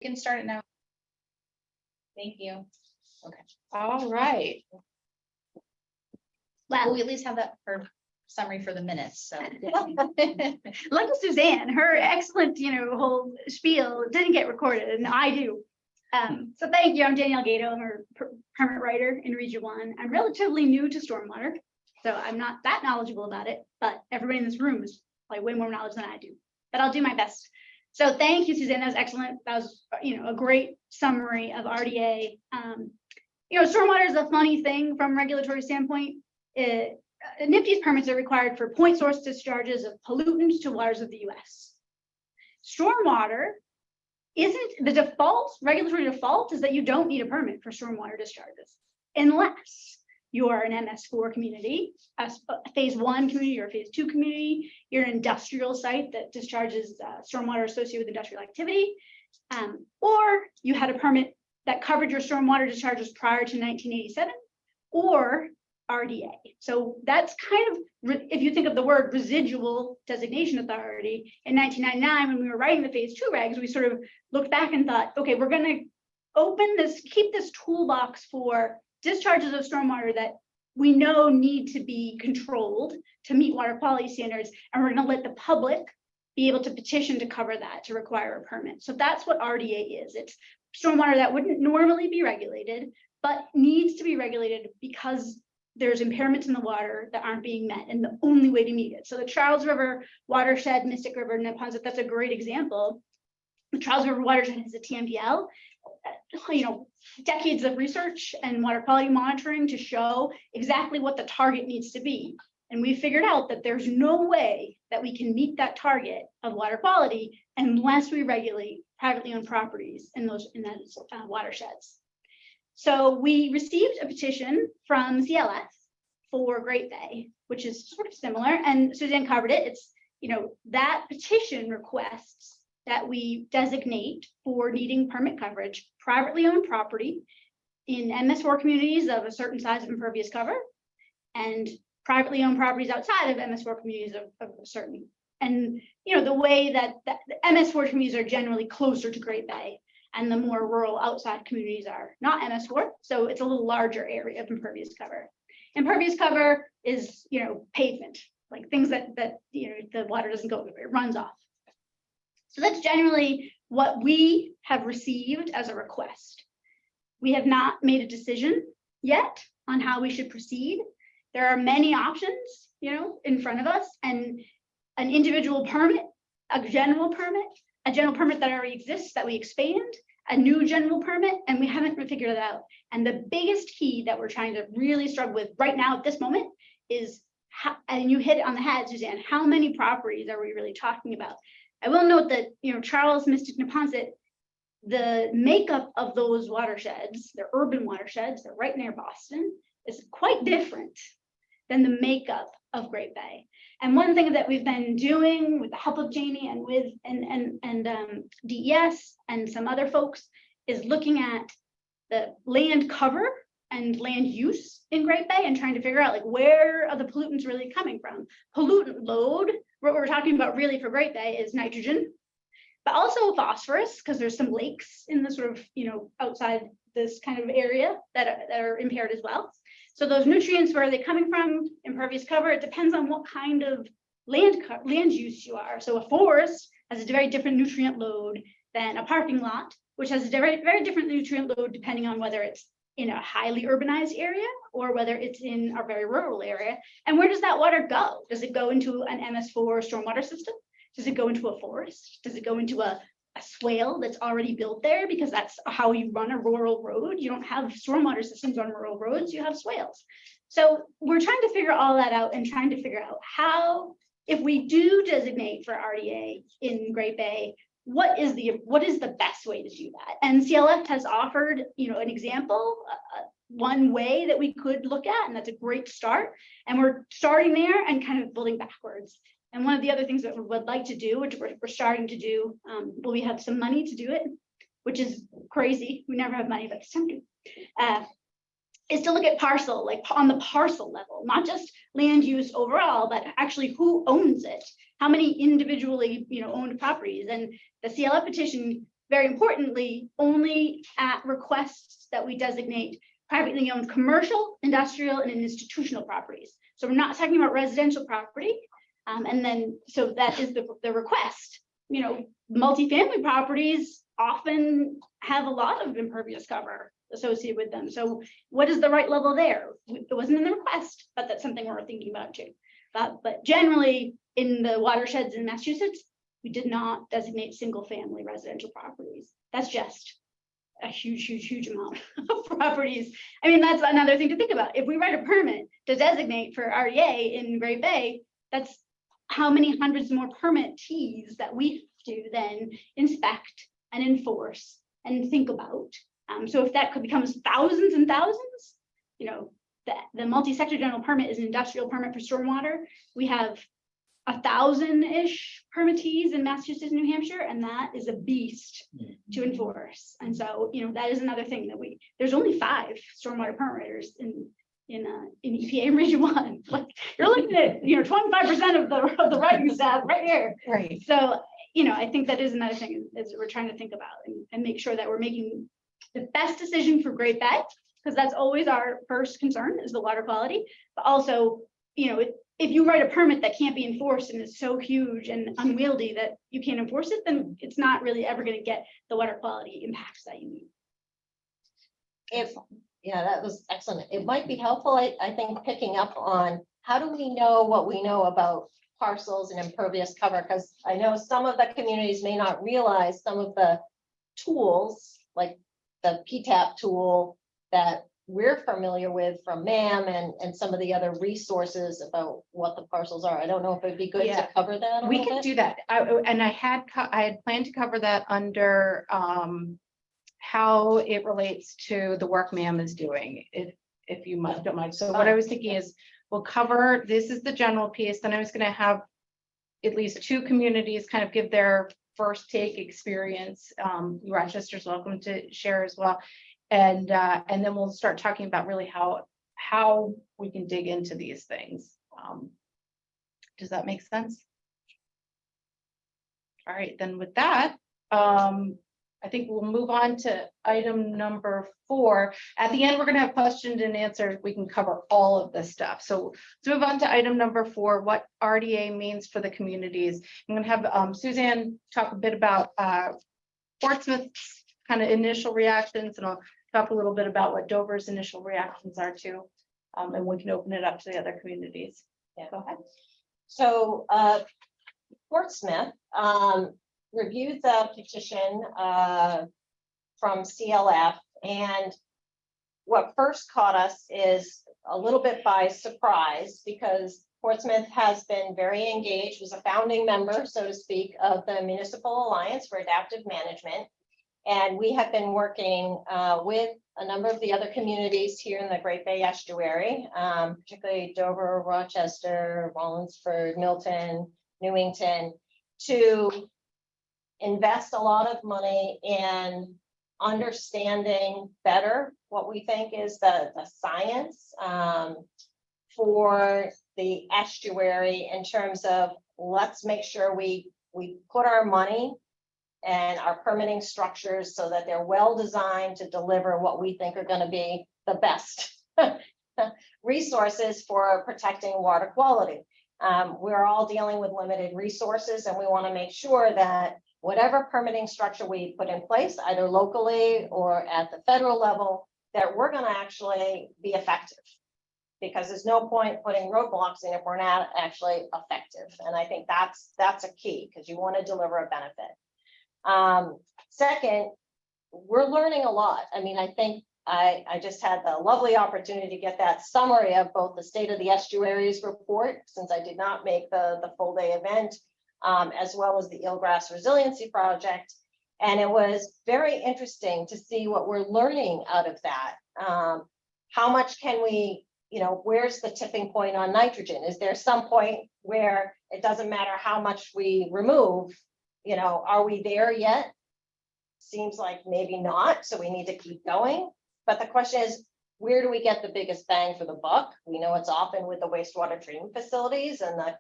can start it now. Thank you. Okay. All right. Well, we at least have that for summary for the minutes, so. Lucky Suzanne, her excellent, whole spiel didn't get recorded, and I do. So thank you. I'm Danielle Gato. I'm a permit writer in Region 1. I'm relatively new to stormwater, so I'm not that knowledgeable about it, but everybody in this room is like way more knowledge than I do, but I'll do my best. So thank you, Suzanne. That was excellent. That was, a great summary of RDA. Stormwater is a funny thing from a regulatory standpoint. NIPD's permits are required for point source discharges of pollutants to waters of the US. Stormwater isn't the default, regulatory default is that you don't need a permit for stormwater discharges unless you are an MS4 community, a phase 1 community or a phase 2 community, you're an industrial site that discharges stormwater associated with industrial activity, or you had a permit that covered your stormwater discharges prior to 1987, or RDA. So that's kind of, if you think of the word residual designation authority, in 1999, when we were writing the phase 2 regs, we sort of looked back and thought, okay, we're going to keep this toolbox for discharges of stormwater that we know need to be controlled to meet water quality standards, and we're going to let the public be able to petition to cover that, to require a permit. So that's what RDA is. It's stormwater that wouldn't normally be regulated, but needs to be regulated because there's impairments in the water that aren't being met, and the only way to meet it. So the Charles River watershed, Mystic River, Neponset, that's a great example. The Charles River watershed has a TMDL, decades of research and water quality monitoring to show exactly what the target needs to be. And we figured out that there's no way that we can meet that target of water quality unless we regulate privately owned properties in those watersheds. So we received a petition from CLF for Great Bay, which is sort of similar, and Suzanne covered it. It's, that petition requests that we designate for needing permit coverage privately owned property in MS4 communities of a certain size of impervious cover, and privately owned properties outside of MS4 communities of a certain. And the way that the MS4 communities are generally closer to Great Bay, and the more rural outside communities are not MS4. So it's a little larger area of impervious cover. Impervious cover is, pavement, like things that the water doesn't go over, it runs off. So that's generally what we have received as a request. We have not made a decision yet on how we should proceed. There are many options, in front of us, and an individual permit, a general permit that already exists that we expand, a new general permit, and we haven't figured it out. And the biggest key that we're trying to really struggle with right now at this moment is how, and you hit it on the head, Suzanne, how many properties are we really talking about? I will note that, Charles, Mystic, Neponset, the makeup of those watersheds, they're urban watersheds, they're right near Boston, is quite different than the makeup of Great Bay. And one thing that we've been doing with the help of Jamie and with DES and some other folks is looking at the land cover and land use in Great Bay and trying to figure out where are the pollutants really coming from. Pollutant load, what we're talking about really for Great Bay is nitrogen, but also phosphorus, because there's some lakes in the sort of, outside this kind of area that are impaired as well. So those nutrients, where are they coming from? Impervious cover, it depends on what kind of land use you are. So a forest has a very different nutrient load than a parking lot, which has a very, very different nutrient load depending on whether it's in a highly urbanized area or whether it's in a very rural area. And where does that water go? Does it go into an MS4 stormwater system? Does it go into a forest? Does it go into a swale that's already built there, because that's how you run a rural road? You don't have stormwater systems on rural roads, you have swales. So we're trying to figure all that out and trying to figure out how, if we do designate for RDA in Great Bay, what is the best way to do that? And CLF has offered, an example, one way that we could look at, and that's a great start. And we're starting there and kind of building backwards. And one of the other things that we would like to do, which we're starting to do, we have some money to do it, which is crazy. We never have money, but it's time to, is to look at parcel, on the parcel level, not just land use overall, but actually who owns it, how many individually, owned properties. And the CLF petition very importantly, only at requests that we designate privately owned commercial, industrial, and institutional properties. So we're not talking about residential property. And then, so that is the request. You know, multifamily properties often have a lot of impervious cover associated with them. So what is the right level there? It wasn't in the request, but that's something we're thinking about too. But generally, in the watersheds in Massachusetts, we did not designate single family residential properties. That's just a huge amount of properties. I mean, that's another thing to think about. If we write a permit to designate for REA in Great Bay, that's how many hundreds more permittees that we have to then inspect and enforce and think about. So if that becomes thousands and thousands, you know, the multi-sector general permit is an industrial permit for stormwater. We have 1,000-ish permittees in Massachusetts, New Hampshire, and that is a beast to enforce. And so, you know, that is another thing that there's only 5 stormwater permitters in EPA in Region 1. Like, you're looking at, you know, 25% of the writing staff right here. Right. So, you know, I think that is another thing is we're trying to think about and make sure that we're making the best decision for Great Bay, because that's always our first concern is the water quality. But also, you know, if you write a permit that can't be enforced and is so huge and unwieldy that you can't enforce it, then it's not really ever going to get the water quality impacts that you need. Yeah, that was excellent. It might be helpful, I think, picking up on how do we know what we know about parcels and impervious cover? Because I know some of the communities may not realize some of the tools, like the PTAP tool that we're familiar with from MAM and some of the other resources about what the parcels are. I don't know if it'd be good Yeah. to cover that a We little can bit. do that. I had planned to cover that under how it relates to the work MAM is doing, if you don't mind. So what I was thinking is we'll cover, this is the general piece, then I was gonna have at least 2 communities kind of give their first take experience. Rochester's welcome to share as well. And then we'll start talking about really how we can dig into these things. Does that make sense? All right, then with that, I think we'll move on to item number 4. At the end, we're going to have questions and answers. We can cover all of this stuff. So let's move on to item number 4, what RDA means for the communities. I'm going to have Suzanne talk a bit about Portsmouth's kind of initial reactions, and I'll talk a little bit about what Dover's initial reactions are too. And we can open it up to the other communities. Yeah. Go ahead. So Portsmouth reviewed the petition from CLF, and what first caught us is a little bit by surprise, because Portsmouth has been very engaged, was a founding member, so to speak, of the Municipal Alliance for Adaptive Management. And we have been working with a number of the other communities here in the Great Bay Estuary, particularly Dover, Rochester, Wallingford, Milton, Newington, to invest a lot of money in understanding better what we think is the science for the estuary, in terms of let's make sure we put our money and our permitting structures so that they're well designed to deliver what we think are going to be the best resources for protecting water quality. We're all dealing with limited resources, and we want to make sure that whatever permitting structure we put in place, either locally or at the federal level, that we're going to actually be effective. Because there's no point putting roadblocks in if we're not actually effective. And I think that's a key, because you want to deliver a benefit. Second, we're learning a lot. I mean, I think I just had the lovely opportunity to get that summary of both the State of the Estuaries report, since I did not make the full day event, as well as the Eelgrass Resiliency Project. And it was very interesting to see what we're learning out of that. How much can we, you know, where's the tipping point on nitrogen? Is there some point where it doesn't matter how much we remove? You know, are we there yet? Seems like maybe not, so we need to keep going. But the question is, where do we get the biggest bang for the buck? We know it's often with the wastewater treatment facilities and the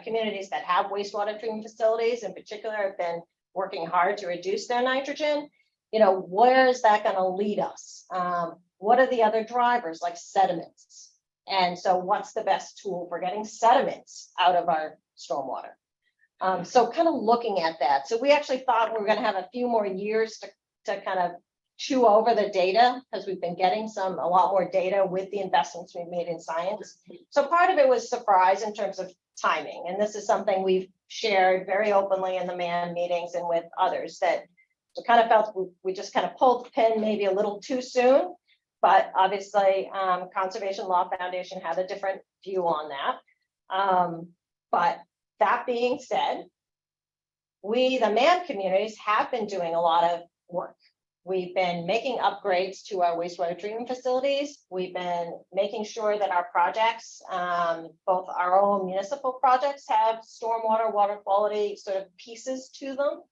communities that have wastewater treatment facilities in particular have been working hard to reduce their nitrogen, where is that going to lead us? What are the other drivers like sediments? And so what's the best tool for getting sediments out of our stormwater? So kind of looking at that. So we actually thought we were going to have a few more years to kind of chew over the data, because we've been getting a lot more data with the investments we've made in science. So part of it was surprise in terms of timing. And this is something we've shared very openly in the MAN meetings and with others, that we kind of felt we just kind of pulled the pin maybe a little too soon. But obviously, Conservation Law Foundation had a different view on that. But that being said, we, the MAN communities, have been doing a lot of work. We've been making upgrades to our wastewater treatment facilities. We've been making sure that our projects, both our own municipal projects, have stormwater, water quality sort of pieces to them.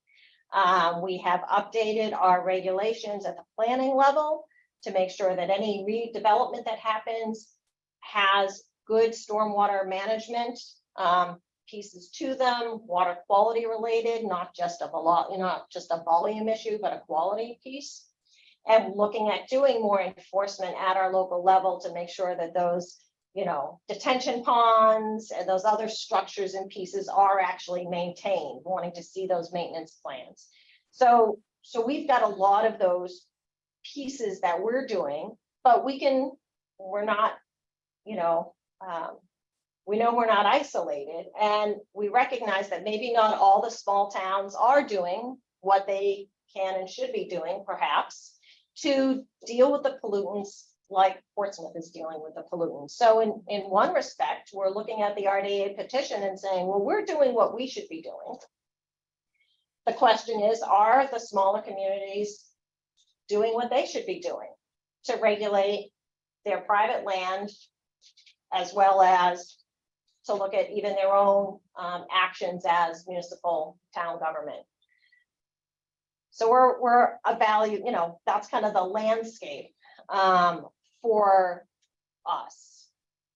We have updated our regulations at the planning level to make sure that any redevelopment that happens has good stormwater management pieces to them, water quality related, not just a volume issue, but a quality piece. And looking at doing more enforcement at our local level to make sure that those, detention ponds and those other structures and pieces are actually maintained, wanting to see those maintenance plans. So we've got a lot of those pieces that we're doing, but we're not, we know we're not isolated, and we recognize that maybe not all the small towns are doing what they can and should be doing, perhaps, to deal with the pollutants like Portsmouth is dealing with the pollutants. So in one respect, we're looking at the RDA petition and saying, well, we're doing what we should be doing. The question is, are the smaller communities doing what they should be doing to regulate their private land, as well as to look at even their own actions as municipal town government? So we're evaluating, that's kind of the landscape for us.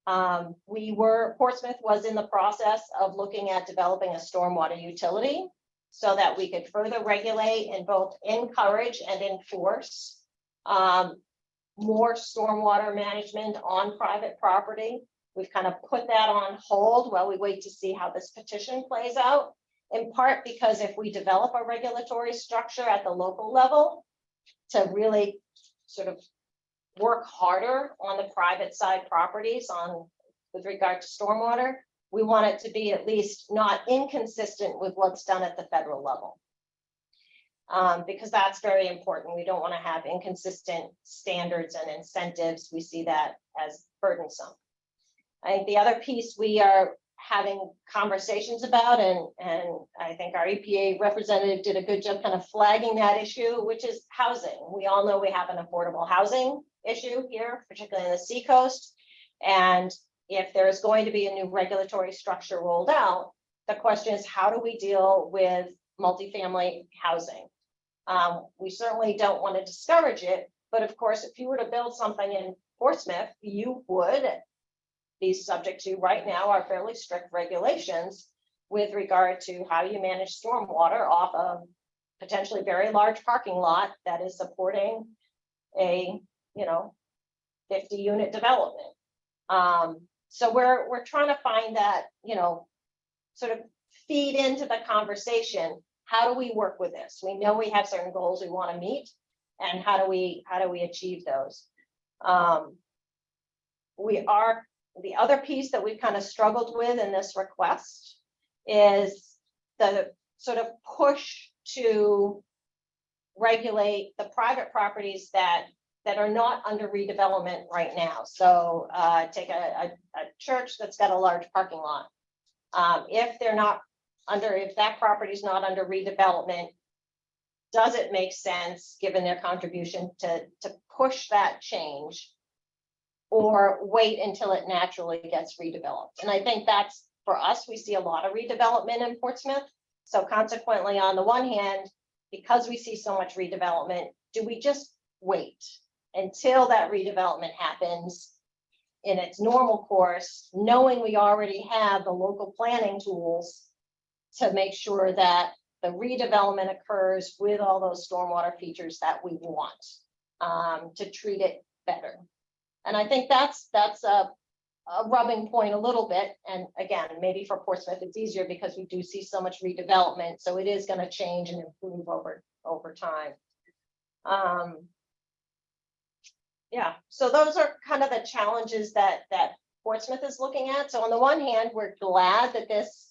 Portsmouth was in the process of looking at developing a stormwater utility so that we could further regulate and both encourage and enforce more stormwater management on private property. We've kind of put that on hold while we wait to see how this petition plays out, in part because if we develop a regulatory structure at the local level to really sort of work harder on the private side properties with regard to stormwater, we want it to be at least not inconsistent with what's done at the federal level. Because that's very important. We don't want to have inconsistent standards and incentives. We see that as burdensome. I think the other piece we are having conversations about, and I think our EPA representative did a good job kind of flagging that issue, which is housing. We all know we have an affordable housing issue here, particularly in the Seacoast. And if there's going to be a new regulatory structure rolled out, the question is, how do we deal with multifamily housing? We certainly don't want to discourage it, but of course, if you were to build something in Portsmouth, you would be subject to, right now, our fairly strict regulations with regard to how you manage stormwater off of potentially very large parking lot that is supporting a 50-unit development. So we're trying to find that, sort of feed into the conversation. How do we work with this? We know we have certain goals we want to meet, and how do we achieve those? The other piece that we've kind of struggled with in this request is the sort of push to regulate the private properties that are not under redevelopment right now. So take a church that's got a large parking lot. If that property is not under redevelopment, does it make sense, given their contribution, to push that change, or wait until it naturally gets redeveloped? And I think that's, for us, we see a lot of redevelopment in Portsmouth. So consequently, on the one hand, because we see so much redevelopment, do we just wait until that redevelopment happens in its normal course, knowing we already have the local planning tools to make sure that the redevelopment occurs with all those stormwater features that we want, to treat it better. And I think that's a rubbing point a little bit. And again, maybe for Portsmouth, it's easier because we do see so much redevelopment. So it is going to change and improve over time. Yeah, so those are kind of the challenges that Portsmouth is looking at. So on the one hand, we're glad that this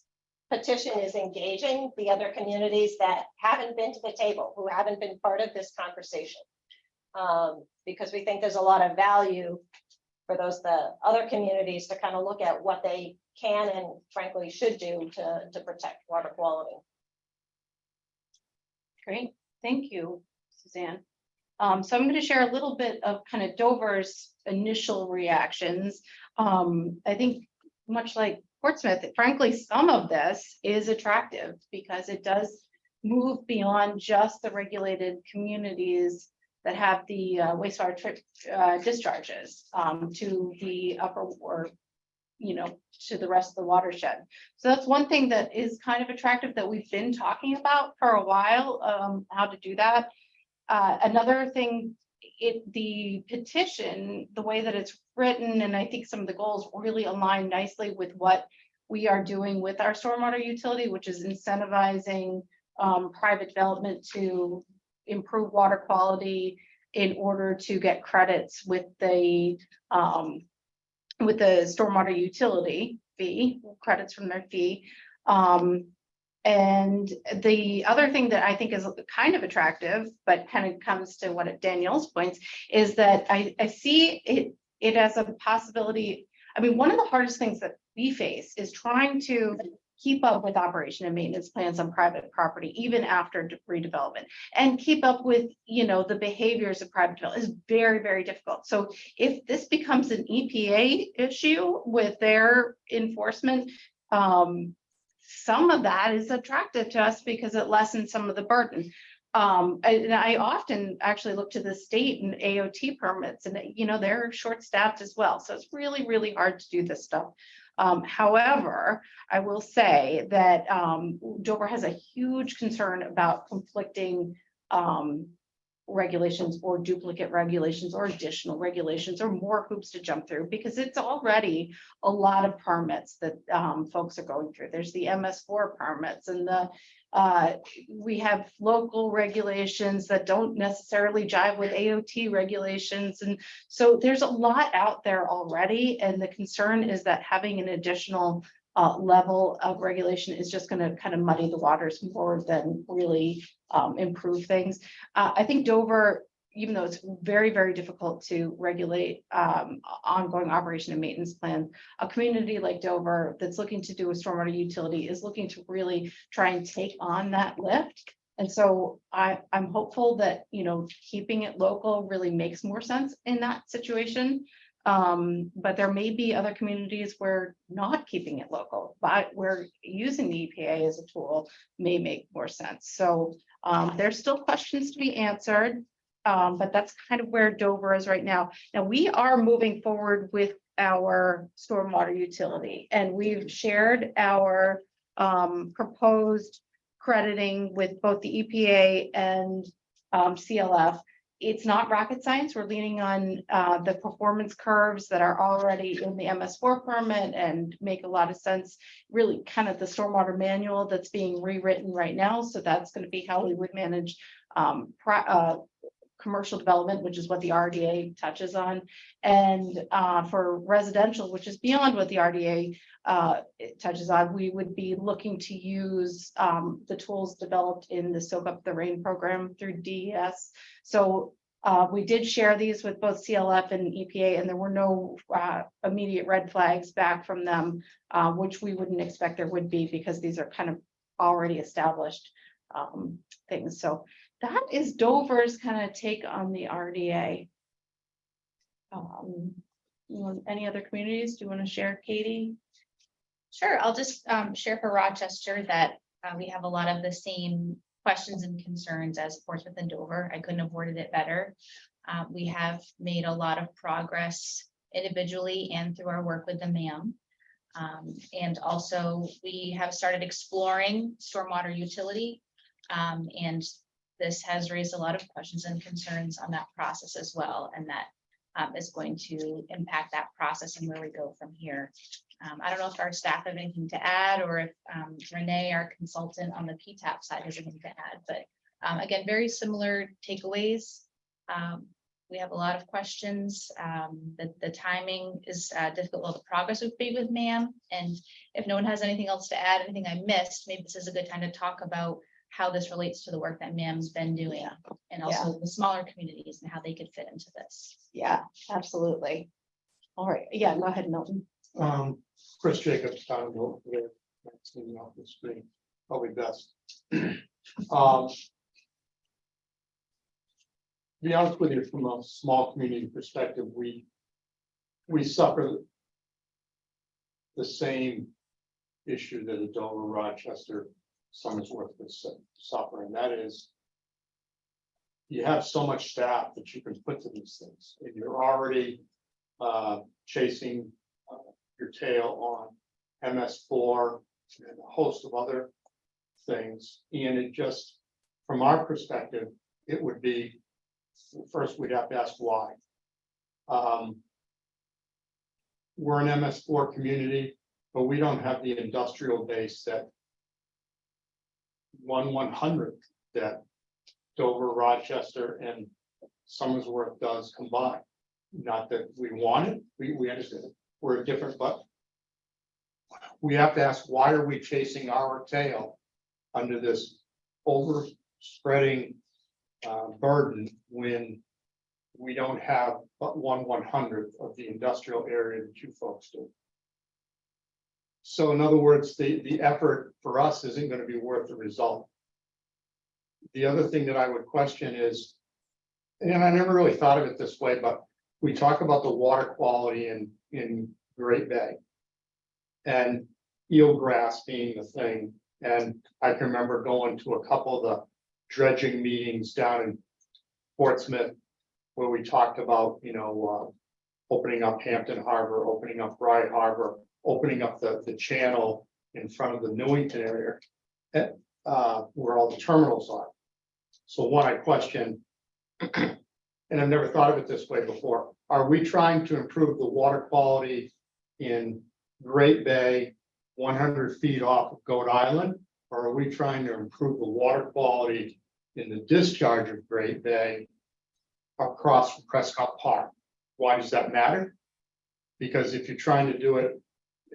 petition is engaging the other communities that haven't been to the table, who haven't been part of this conversation. Because we think there's a lot of value for the other communities to kind of look at what they can and frankly should do to protect water quality. Great, thank you, Suzanne. So I'm going to share a little bit of kind of Dover's initial reactions. I think much like Portsmouth, frankly, some of this is attractive because it does move beyond just the regulated communities that have the wastewater discharges to the upper or, to the rest of the watershed. So that's one thing that is kind of attractive that we've been talking about for a while, how to do that. Another thing, the petition, the way that it's written, and I think some of the goals really align nicely with what we are doing with our stormwater utility, which is incentivizing private development to improve water quality in order to get credits with the stormwater utility fee, credits from their fee. And the other thing that I think is kind of attractive, but kind of comes to what Danielle's points, is that I see it as a possibility. I mean, one of the hardest things that we face is trying to keep up with operation and maintenance plans on private property, even after redevelopment, and keep up with, the behaviors of private development is very, very difficult. So if this becomes an EPA issue with their enforcement, some of that is attractive to us because it lessens some of the burden. And I often actually look to the state and AOT permits, and they're short-staffed as well. So it's really, really hard to do this stuff. However, I will say that Dover has a huge concern about conflicting regulations or duplicate regulations or additional regulations or more hoops to jump through, because it's already a lot of permits that folks are going through. There's the MS4 permits, and we have local regulations that don't necessarily jive with AOT regulations. And so there's a lot out there already. And the concern is that having an additional level of regulation is just going to kind of muddy the waters more than really improve things. I think Dover, even though it's very, very difficult to regulate ongoing operation and maintenance plan, a community like Dover that's looking to do a stormwater utility is looking to really try and take on that lift. And so I'm hopeful that, keeping it local really makes more sense in that situation. But there may be other communities where not keeping it local, but where using the EPA as a tool may make more sense. So there's still questions to be answered. But that's kind of where Dover is right now. Now we are moving forward with our stormwater utility, and we've shared our proposed crediting with both the EPA and CLF. It's not rocket science. We're leaning on the performance curves that are already in the MS4 permit and make a lot of sense. Really kind of the stormwater manual that's being rewritten right now. So that's going to be how we would manage commercial development, which is what the RDA touches on, and for residential, which is beyond what the RDA touches on, we would be looking to use the tools developed in the Soak Up the Rain program through DES. So we did share these with both CLF and EPA, and there were no immediate red flags back from them, which we wouldn't expect there would be, because these are kind of already established things. So that is Dover's kind of take on the RDA. Any other communities? Do you want to share, Katie? Sure, I'll just share for Rochester that we have a lot of the same questions and concerns as Portsmouth and Dover. I couldn't have worded it better. We have made a lot of progress individually and through our work with the MAM. And also we have started exploring stormwater utility And this has raised a lot of questions and concerns on that process as well, and that is going to impact that process and where we go from here. I don't know if our staff have anything to add, or if Renee, our consultant on the PTAP side, has anything to add, but again, very similar takeaways. We have a lot of questions. The timing is difficult. Well, the progress we've made with MAM, and if no one has anything else to add, anything I missed, maybe this is a good time to talk about how this relates to the work that MAM's been doing, and also the smaller communities and how they could fit into this. Yeah, absolutely. All right, yeah, go ahead, Milton. Chris Jacobs, town of Milton, here, next to me off the screen, probably best. To be honest with you, from a small community perspective, we suffer the same issue that a Dover, Rochester, Somersworth is suffering. That is, you have so much staff that you can put to these things, and you're already chasing your tail on MS4 and a host of other things. And it just, from our perspective, it would be, first we'd have to ask why. We're an MS4 community, but we don't have the industrial base that 1/100th that Dover, Rochester, and Somersworth does combined. Not that we want it, we understand it. We're different, but we have to ask, why are we chasing our tail under this overspreading burden when we don't have but 1/100th of the industrial area that you folks do? So in other words, the effort for us isn't going to be worth the result. The other thing that I would question is, and I never really thought of it this way, but we talk about the water quality in Great Bay and eelgrass being the thing. And I can remember going to a couple of the dredging meetings down in Portsmouth where we talked about, opening up Hampton Harbor, opening up Rye Harbor, opening up the channel in front of the Newington area, where all the terminals are. So one, I question, and I've never thought of it this way before, are we trying to improve the water quality in Great Bay, 100 feet off of Goat Island? Or are we trying to improve the water quality in the discharge of Great Bay across from Prescott Park? Why does that matter? Because if you're trying to do it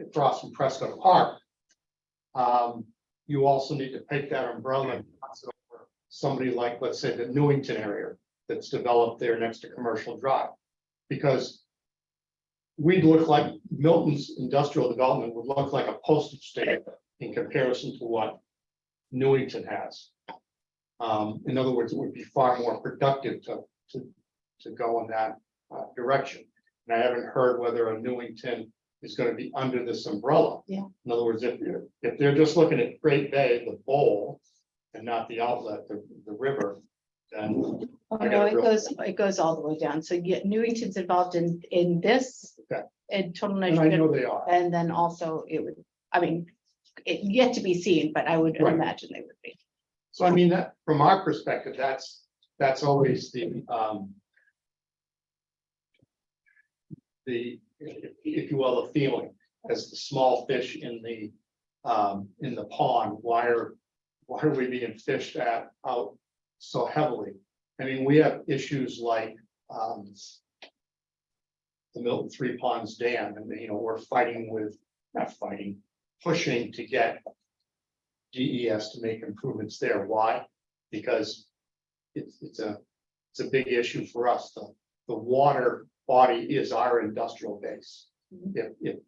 across from Prescott Park, you also need to take that umbrella and pass it over somebody like, let's say, the Newington area that's developed there next to Commercial Drive. Because we'd look like Milton's industrial development would look like a postage stamp in comparison to what Newington has. In other words, it would be far more productive to go in that direction. And I haven't heard whether a Newington is going to be under this umbrella. Yeah. In other words, if they're just looking at Great Bay, the bowl, and not the outlet, the river, then. Oh, no, it goes all the way down. So yeah, Newington's involved in this. Okay. And Total And I Nitrogen, know they are. and then also it would, it yet to be seen, but I would Right. imagine they would be. So I mean, that from our perspective, that's always the if you will, the feeling as the small fish in the pond. Why are we being fished out so heavily? I mean, we have issues like the Milton Three Ponds Dam, and we're pushing to get DES to make improvements there. Why? Because it's a big issue for us. The water body is our industrial base. If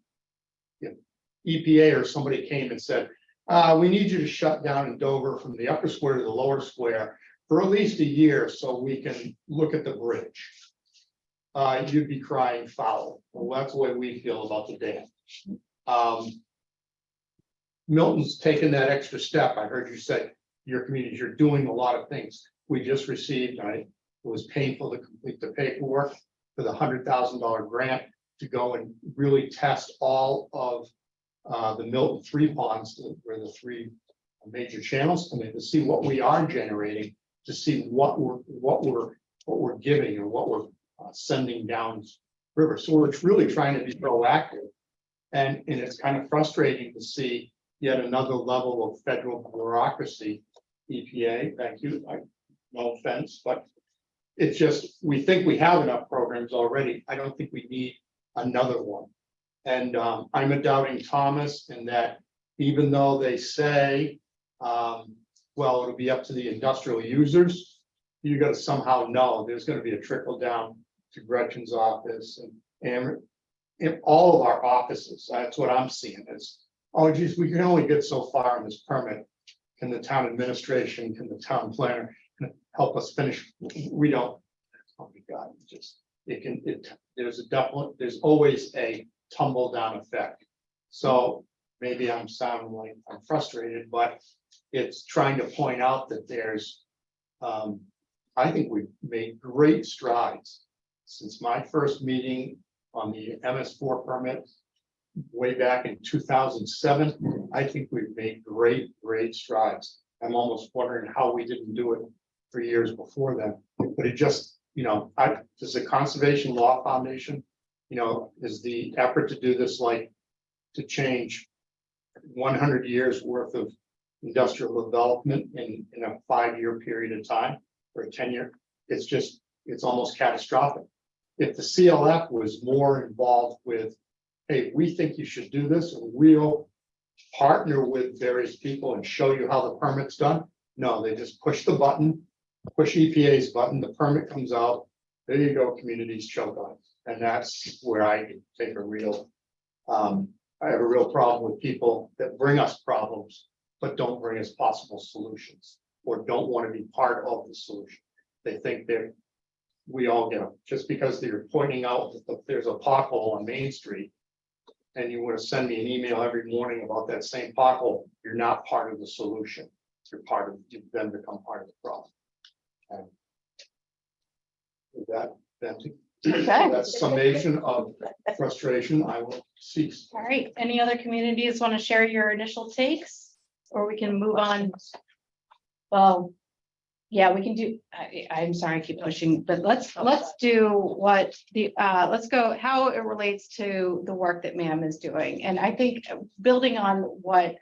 EPA or somebody came and said, we need you to shut down in Dover from the upper square to the lower square for at least a year so we can look at the bridge, you'd be crying foul. Well, that's the way we feel about the dam. Milton's taken that extra step. I heard you say your communities, you're doing a lot of things. We just received, it was painful to complete the paperwork for the $100,000 grant to go and really test all of the Milton Three Ponds, where the three major channels come in to see what we are generating, to see what we're giving and what we're sending down river. So we're really trying to be proactive. And it's kind of frustrating to see yet another level of federal bureaucracy, EPA, thank you, no offense, but it's just, we think we have enough programs already. I don't think we need another one. And I'm a doubting Thomas in that even though they say, well, it'll be up to the industrial users, you got to somehow know there's going to be a trickle down to Gretchen's office and in all of our offices. That's what I'm seeing is, oh geez, we can only get so far in this permit. Can the town administration, can the town planner help us finish? We don't. Oh my God, there's always a tumble down effect. So maybe I'm sounding like I'm frustrated, but it's trying to point out that there's, I think we've made great strides since my first meeting on the MS4 permit way back in 2007. I think we've made great strides. I'm almost wondering how we didn't do it for years before then, but it just, does the Conservation Law Foundation, is the effort to do this like to change 100 years worth of industrial development in a 5-year period of time or a 10-year? It's almost catastrophic. If the CLF was more involved with, hey, we think you should do this, and we'll partner with various people and show you how the permit's done. No, they just push the button, push EPA's button, the permit comes out. There you go, communities choke on it. And that's where I take a real, I have a real problem with people that bring us problems, but don't bring us possible solutions or don't want to be part of the solution. They think we all get them just because they're pointing out that there's a pothole on Main Street and you want to send me an email every morning about that same pothole. You're not part of the solution. You've then become part of the problem. And with that summation of frustration, I will cease. All right, any other communities want to share your initial takes, or we can move on? Well, yeah, we can do, I'm sorry, I keep pushing, but let's do what let's go, how it relates to the work that MAM is doing. And I think building on what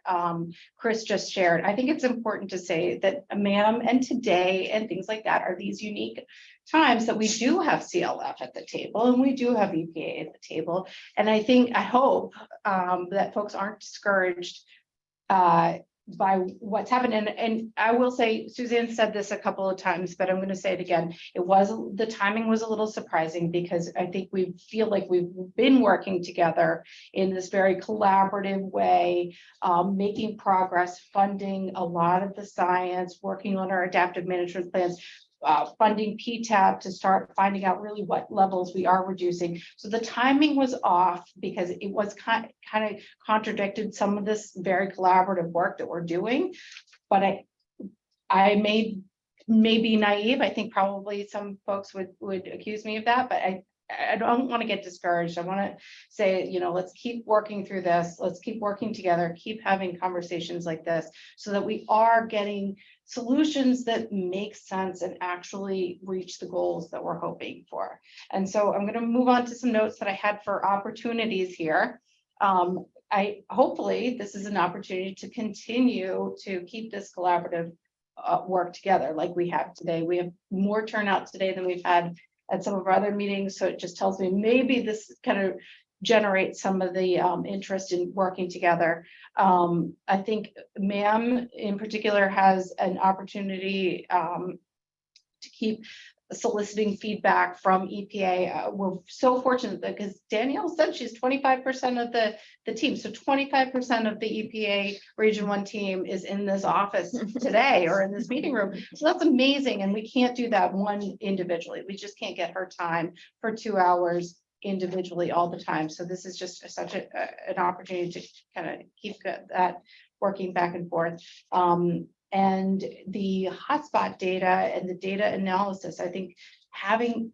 Chris just shared, I think it's important to say that MAM and today and things like that are these unique times that we do have CLF at the table and we do have EPA at the table. And I hope that folks aren't discouraged by what's happened. And I will say, Suzanne said this a couple of times, but I'm going to say it again. The timing was a little surprising because I think we feel like we've been working together in this very collaborative way, making progress, funding a lot of the science, working on our adaptive management plans, funding PTAP to start finding out really what levels we are reducing. So the timing was off because it was kind of contradicted some of this very collaborative work that we're doing. But I may be naive. I think probably some folks would accuse me of that, but I don't want to get discouraged. I want to say, let's keep working through this. Let's keep working together, keep having conversations like this so that we are getting solutions that make sense and actually reach the goals that we're hoping for. And so I'm going to move on to some notes that I had for opportunities here. Hopefully this is an opportunity to continue to keep this collaborative work together like we have today. We have more turnout today than we've had at some of our other meetings. So it just tells me maybe this kind of generates some of the interest in working together. I think MAM in particular has an opportunity to keep soliciting feedback from EPA. We're so fortunate because Danielle said she's 25% of the team. So 25% of the EPA Region 1 team is in this office today or in this meeting room. So that's amazing. And we can't do that one individually. We just can't get her time for 2 hours individually all the time. So this is just such an opportunity to kind of keep that working back and forth. And the hotspot data and the data analysis, I think having,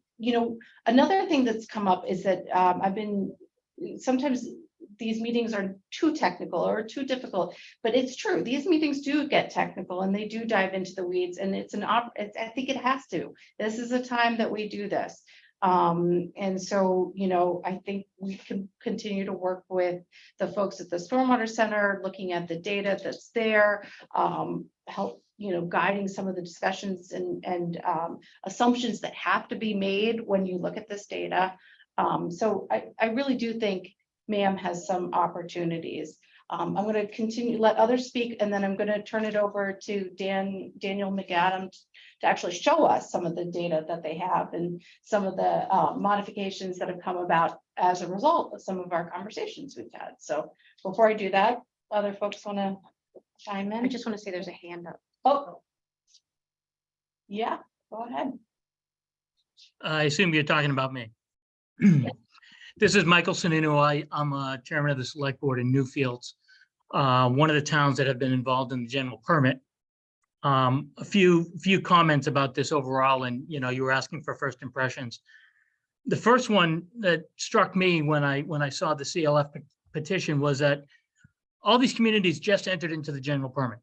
another thing that's come up is that I've been sometimes these meetings are too technical or too difficult, but it's true. These meetings do get technical and they do dive into the weeds, and I think it has to. This is a time that we do this. And so, you know, I think we can continue to work with the folks at the Stormwater Center, looking at the data that's there, help, you know, guiding some of the discussions and assumptions that have to be made when you look at this data. So I really do think MAM has some opportunities. I'm going to continue, let others speak, and then I'm going to turn it over to Daniel McAdam to actually show us some of the data that they have and some of the modifications that have come about as a result of some of our conversations we've had. So before I do that, other folks want to chime in? I just want to say there's a hand up. Oh, yeah, go ahead. I assume you're talking about me. This is Michael Sununu. I'm chairman of the select board in Newfields, one of the towns that have been involved in the general permit. A few comments about this overall, and you know, you were asking for first impressions. The first one that struck me when I saw the CLF petition was that all these communities just entered into the general permit.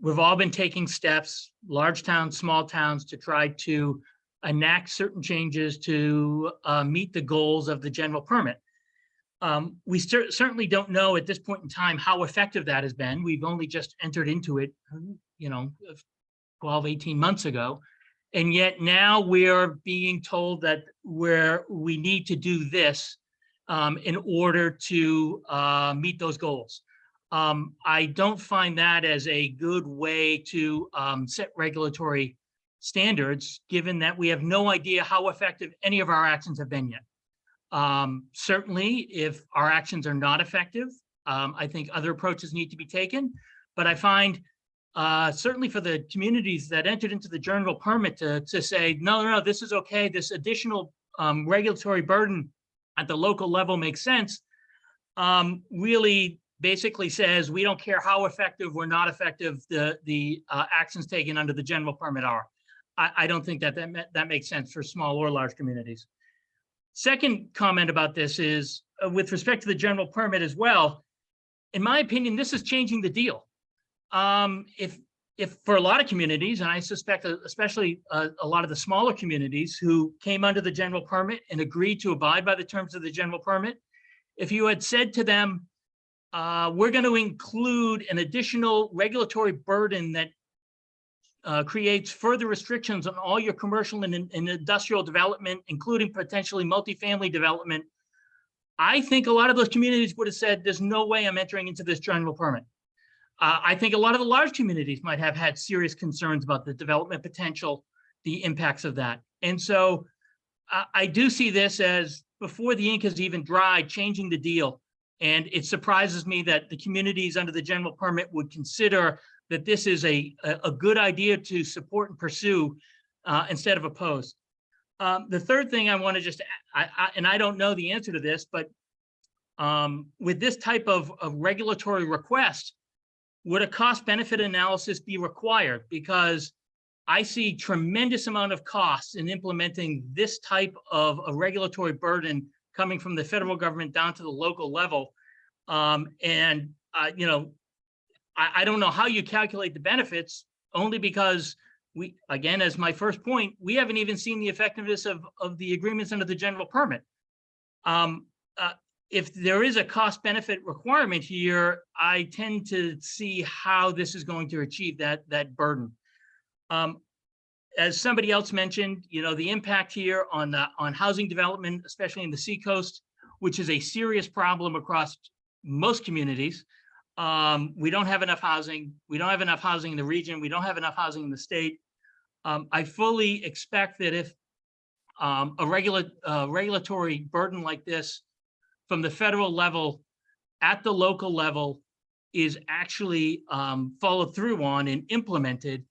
We've all been taking steps, large towns, small towns, to try to enact certain changes to meet the goals of the general permit. We certainly don't know at this point in time how effective that has been. We've only just entered into it, you know, 12, 18 months ago. And yet now we're being told that we need to do this in order to meet those goals. I don't find that as a good way to set regulatory standards, given that we have no idea how effective any of our actions have been yet. Certainly, if our actions are not effective, I think other approaches need to be taken. But I find certainly for the communities that entered into the general permit to say, no, this is okay, this additional regulatory burden at the local level makes sense, really basically says we don't care how effective or not effective the actions taken under the general permit are. I don't think that makes sense for small or large communities. Second comment about this is with respect to the general permit as well. In my opinion, this is changing the deal. If for a lot of communities, and I suspect especially a lot of the smaller communities who came under the general permit and agreed to abide by the terms of the general permit, if you had said to them, we're going to include an additional regulatory burden that creates further restrictions on all your commercial and industrial development, including potentially multifamily development, I think a lot of those communities would have said, there's no way I'm entering into this general permit. I think a lot of the large communities might have had serious concerns about the development potential, the impacts of that. And so I do see this as, before the ink has even dried, changing the deal. And it surprises me that the communities under the general permit would consider that this is a good idea to support and pursue instead of oppose. The third thing I want to just, and I don't know the answer to this, but with this type of regulatory request, would a cost benefit analysis be required? Because I see tremendous amount of costs in implementing this type of a regulatory burden coming from the federal government down to the local level. You know, I don't know how you calculate the benefits, only because we, again, as my first point, we haven't even seen the effectiveness of the agreements under the general permit. If there is a cost benefit requirement here, I tend to see how this is going to achieve that burden. As somebody else mentioned, you know, the impact here on housing development, especially in the Seacoast, which is a serious problem across most communities. We don't have enough housing. We don't have enough housing in the region. We don't have enough housing in the state. I fully expect that if a regulatory burden like this from the federal level at the local level is actually followed through on and implemented,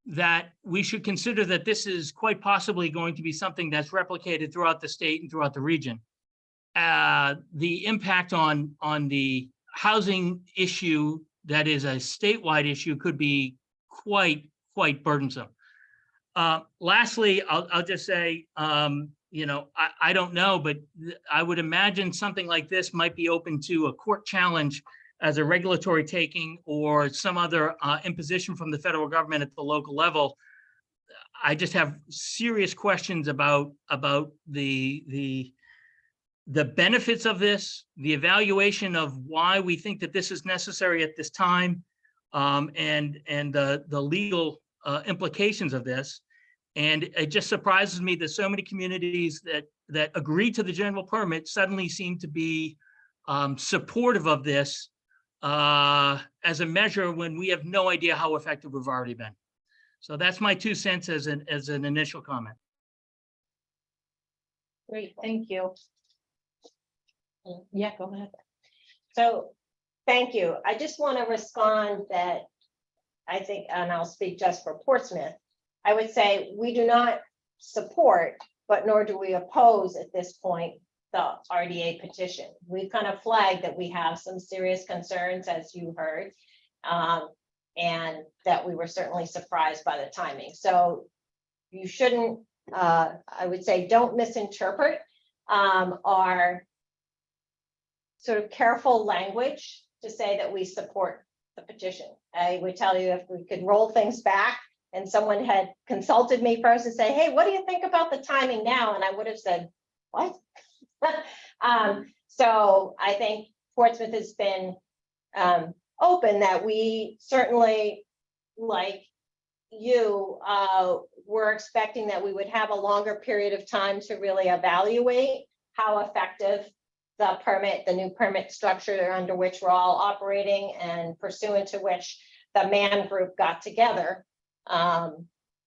that we should consider that this is quite possibly going to be something that's replicated throughout the state and throughout the region. The impact on the housing issue that is a statewide issue could be quite burdensome. Lastly, I'll just say, I don't know, but I would imagine something like this might be open to a court challenge as a regulatory taking or some other imposition from the federal government at the local level. I just have serious questions about the benefits of this, the evaluation of why we think that this is necessary at this time, and the legal implications of this. And it just surprises me that so many communities that agree to the general permit suddenly seem to be supportive of this as a measure when we have no idea how effective we've already been. So that's my 2 cents as an initial comment. Great, thank you. Yeah, go ahead. So, thank you. I just want to respond that I think, and I'll speak just for Portsmouth, I would say we do not support, but nor do we oppose at this point, the RDA petition. We've kind of flagged that we have some serious concerns, as you heard, and that we were certainly surprised by the timing. So you shouldn't, I would say, don't misinterpret our sort of careful language to say that we support the petition. I would tell you, if we could roll things back and someone had consulted me first and say, hey, what do you think about the timing now? And I would have said, what? So I think Portsmouth has been open that we certainly, like you, were expecting that we would have a longer period of time to really evaluate how effective the new permit structure under which we're all operating and pursuant to which the MAM group got together.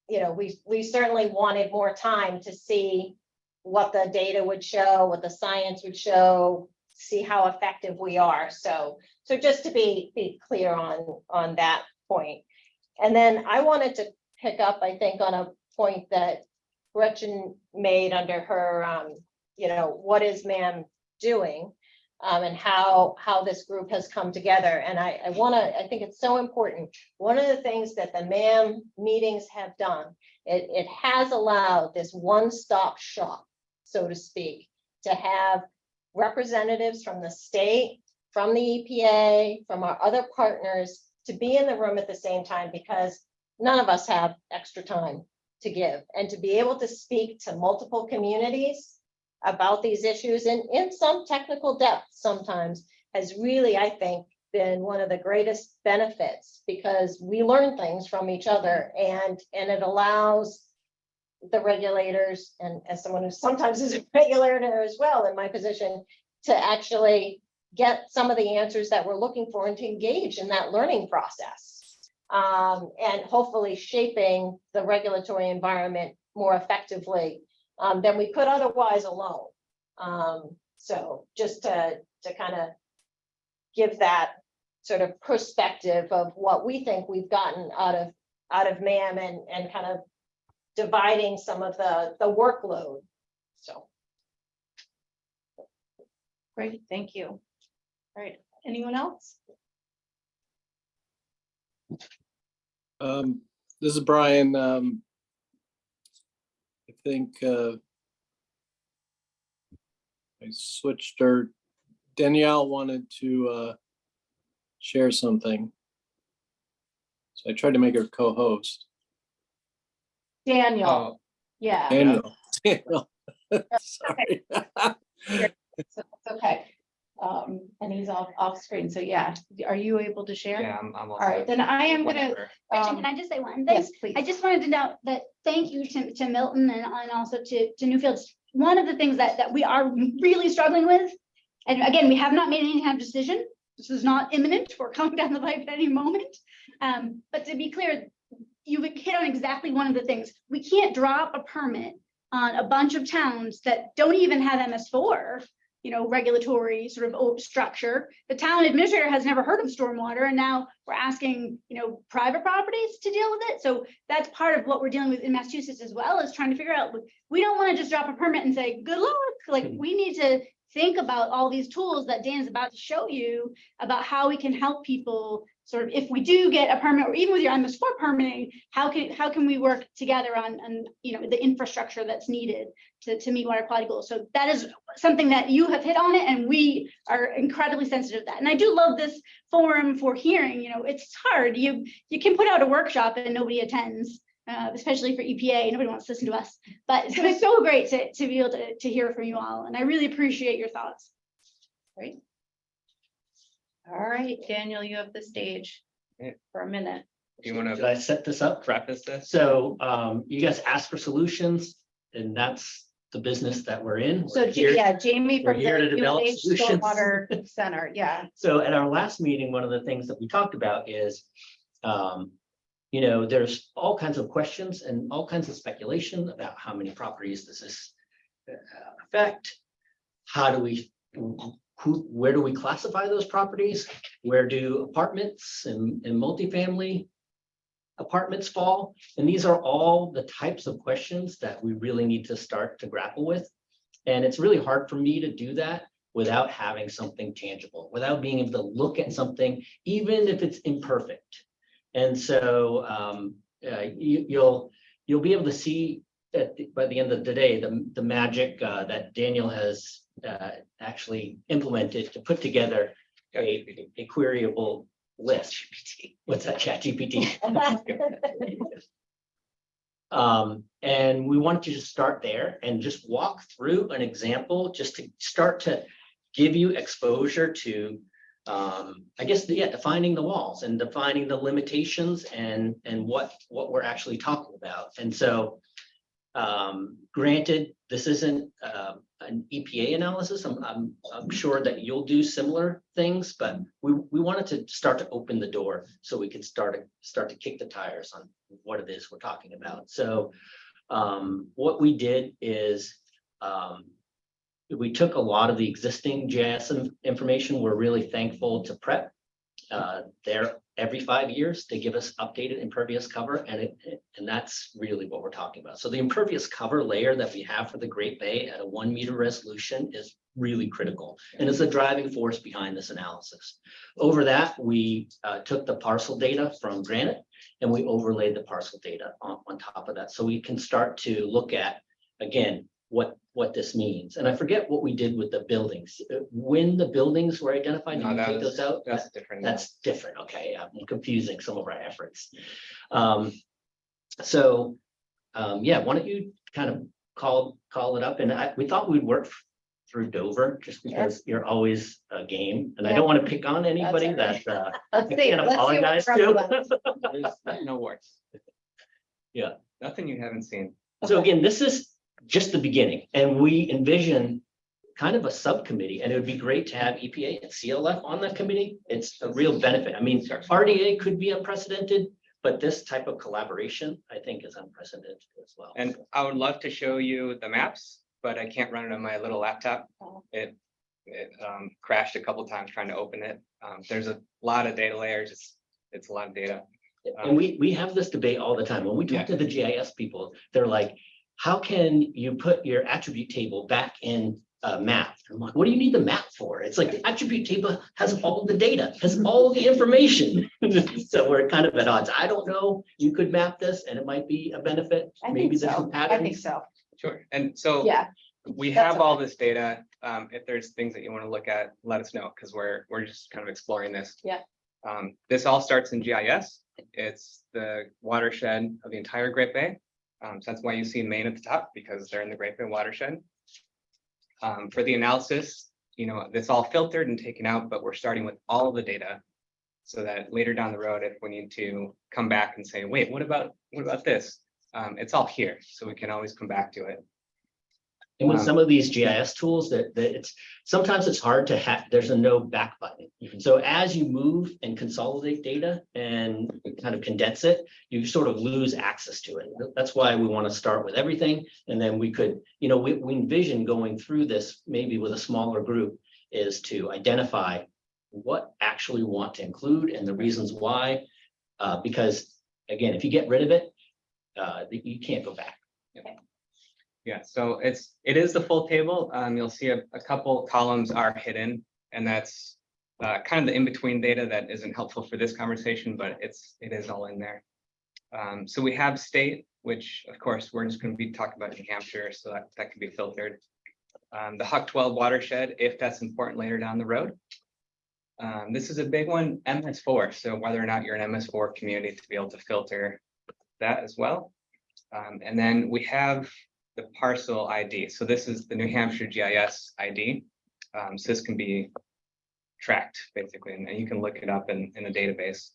We certainly wanted more time to see what the data would show, what the science would show, see how effective we are. So just to be clear on that point. And then I wanted to pick up, I think, on a point that Gretchen made under her, what is MAM doing, and how this group has come together. And I think it's so important. One of the things that the MAM meetings have done, it has allowed this one-stop shop, so to speak, to have representatives from the state, from the EPA, from our other partners to be in the room at the same time, because none of us have extra time to give, and to be able to speak to multiple communities about these issues and in some technical depth sometimes has really, I think, been one of the greatest benefits, because we learn things from each other, and it allows the regulators, and as someone who sometimes is a regulator as well in my position, to actually get some of the answers that we're looking for and to engage in that learning process, and hopefully shaping the regulatory environment more effectively than we could otherwise alone. So just to kind of give that sort of perspective of what we think we've gotten out of MAM and kind of dividing some of the workload. So. Great, thank you. All right, anyone else? This is Brian. I think I switched, or Danielle wanted to share something. So I tried to make her co-host. Daniel, yeah. Daniel. Sorry. So it's okay. And he's off screen. So yeah, are you able to share? Yeah, I'm all All right, set. then I am gonna. Gretchen, can I just say one thing? Yes, please. I just wanted to note that thank you to Milton and also to Newfields. One of the things that we are really struggling with, and again, we have not made any kind of decision. This is not imminent. We're coming down the pipe at any moment. But to be clear, you hit on exactly one of the things. We can't drop a permit on a bunch of towns that don't even have MS4, regulatory sort of structure. The town administrator has never heard of stormwater, and now we're asking, private properties to deal with it. So that's part of what we're dealing with in Massachusetts as well, is trying to figure out, we don't want to just drop a permit and say, good luck. Like, we need to think about all these tools that Dan's about to show you about how we can help people sort of if we do get a permit, or even with your MS4 permitting, how can we work together on, the infrastructure that's needed to meet water quality goals? So that is something that you have hit on it, and we are incredibly sensitive to that. And I do love this forum for hearing, it's hard. You can put out a workshop and nobody attends, especially for EPA. Nobody wants to listen to us. But so it's so great to be able to hear from you all. And I really appreciate your thoughts. Great. All right, Daniel, you have the stage Yeah. for a minute. Do you want Should to I set this up? preface this? So you guys asked for solutions, and that's the business that we're in. So, We're here- yeah, Jamie we're from here to the develop UNH solutions. Stormwater Center, yeah. So at our last meeting, one of the things that we talked about is, there's all kinds of questions and all kinds of speculation about how many properties does this affect? How do we, where do we classify those properties? Where do apartments and multifamily apartments fall? And these are all the types of questions that we really need to start to grapple with. And it's really hard for me to do that without having something tangible, without being able to look at something, even if it's imperfect. And so you'll be able to see that by the end of the day, the magic that Daniel has actually implemented to put together a queryable list. What's that, ChatGPT? And we wanted to just start there and just walk through an example, just to start to give you exposure to, defining the walls and defining the limitations and what we're actually talking about. And so, granted, this isn't an EPA analysis. I'm sure that you'll do similar things, but we wanted to start to open the door so we could start to kick the tires on what it is we're talking about. So what we did is we took a lot of the existing GIS information. We're really thankful to PREP. They're every 5 years to give us updated impervious cover, and that's really what we're talking about. So the impervious cover layer that we have for the Great Bay at a 1 meter resolution is really critical, and it's the driving force behind this analysis. Over that, we took the parcel data from Granite and we overlaid the parcel data on top of that, so we can start to look at, again, what this means. And I forget what we did with the buildings. When the buildings were identified, did No, you that take was- those out? That's different. That's different. Okay, I'm confusing some of our efforts. Why don't you kind of call it up? And we thought we'd work through Dover just because you're always a game, and I don't want to pick on anybody That's that Let's I see. can't Let's see what apologize from to. you. There's no words. Yeah. Nothing you haven't seen. So again, this is just the beginning, and we envision kind of a subcommittee, and it would be great to have EPA and CLF on that committee. It's a real benefit. I mean, RDA could be unprecedented, but this type of collaboration, I think, is unprecedented as well. And I would love to show you the maps, but I can't run it on my little laptop. Oh. It crashed a couple times trying to open it. There's a lot of data layers. It's a lot of data. And we have this debate all the time. When we talk to the GIS people, they're like, how can you put your attribute table back in a map? I'm like, what do you need the map for? It's like the attribute table has all the data, has all the information. So we're kind of at odds. I don't know. You could map this and it might be a benefit. I Maybe think there's so. some I think patterns. so. Sure. And so Yeah. we That's have all this data. If there's things that you want to look at, let us know, because we're just kind of exploring this. Yeah. This all starts in GIS. It's the watershed of the entire Great Bay. So that's why you see Maine at the top, because they're in the Great Bay watershed. For the analysis, it's all filtered and taken out, but we're starting with all of the data so that later down the road, if we need to come back and say, wait, what about this? It's all here, so we can always come back to it. And with some of these GIS tools sometimes it's hard to have, there's a no back button. So as you move and consolidate data and kind of condense it, you sort of lose access to it. That's why we want to start with everything. And then we could, we envision going through this maybe with a smaller group is to identify what actually we want to include and the reasons why. Because again, if you get rid of it, you can't go back. Yeah, so it is the full table. You'll see a couple columns are hidden, and that's kind of the in-between data that isn't helpful for this conversation, but it is all in there. So we have state, which of course, we're just going to be talking about New Hampshire, so that can be filtered. The Huck 12 watershed, if that's important later down the road. This is a big one, MS4. So whether or not you're an MS4 community to be able to filter that as well. And then we have the parcel ID. So this is the New Hampshire GIS ID. So this can be tracked basically, and you can look it up in the database.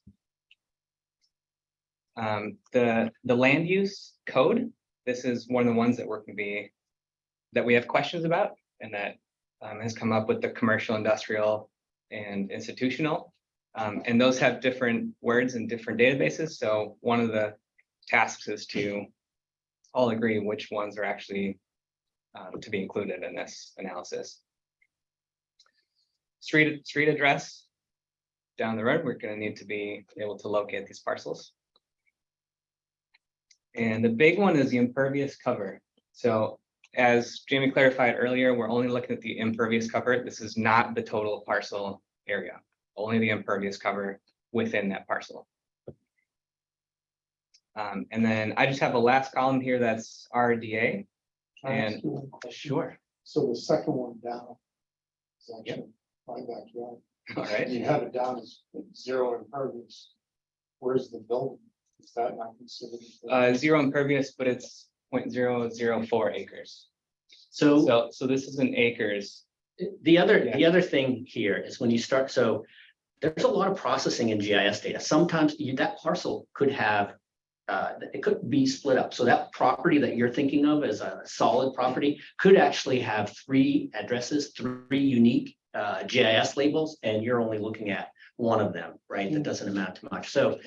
The land use code, this is one of the ones that we have questions about, and that has come up with the commercial, industrial, and institutional. And those have different words in different databases. So one of the tasks is to all agree which ones are actually to be included in this analysis. Street address. Down the road, we're going to need to be able to locate these parcels. And the big one is the impervious cover. So as Jamie clarified earlier, we're only looking at the impervious cover. This is not the total parcel area, only the impervious cover within that parcel. And then I just have a last column here that's RDA. And sure. So the second one down. Is actually my backyard. All right. You have it down as zero impervious. Where's the building? Is that not considered? Zero impervious, but it's 0.004 acres. So So this is in acres. the other thing here is when you start, so there's a lot of processing in GIS data. Sometimes that parcel could have, it could be split up. So that property that you're thinking of as a solid property could actually have 3 addresses, 3 unique GIS labels, and you're only looking at one of them, right? That doesn't amount to much. So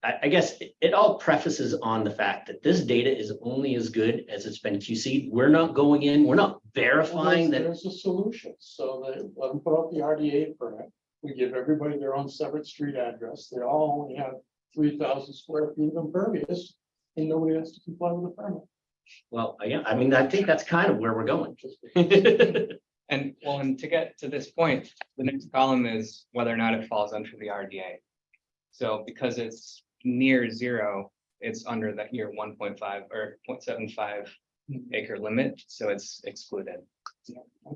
I guess it all prefaces on the fact that this data is only as good as it's been QC'd. We're not going in, we're not verifying that. There's a solution, so that let them put out the RDA permit. We give everybody their own separate street address. They all only have 3,000 square feet of impervious, and nobody has to comply with the permit. Well, yeah, I mean, I think that's kind of where we're going. And well, and to get to this point, the next column is whether or not it falls under the RDA. So because it's near zero, it's under that year 1.5 or 0.75 acre limit, so it's excluded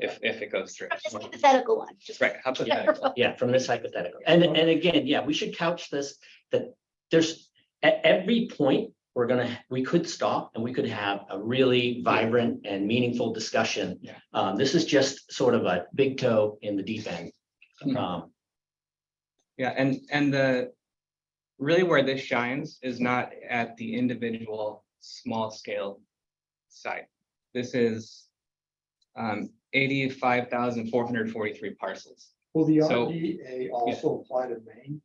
if it goes through. Just a hypothetical one. Just Right, hypothetical. Yeah, from this hypothetical. And again, yeah, we should couch this, that there's, at every point, we could stop and we could have a really vibrant and meaningful discussion. Yeah. This is just sort of a big toe in the deep end. Yeah, and the really where this shines is not at the individual small scale site. This is 85,443 parcels. Will the So- RDA also apply to Maine?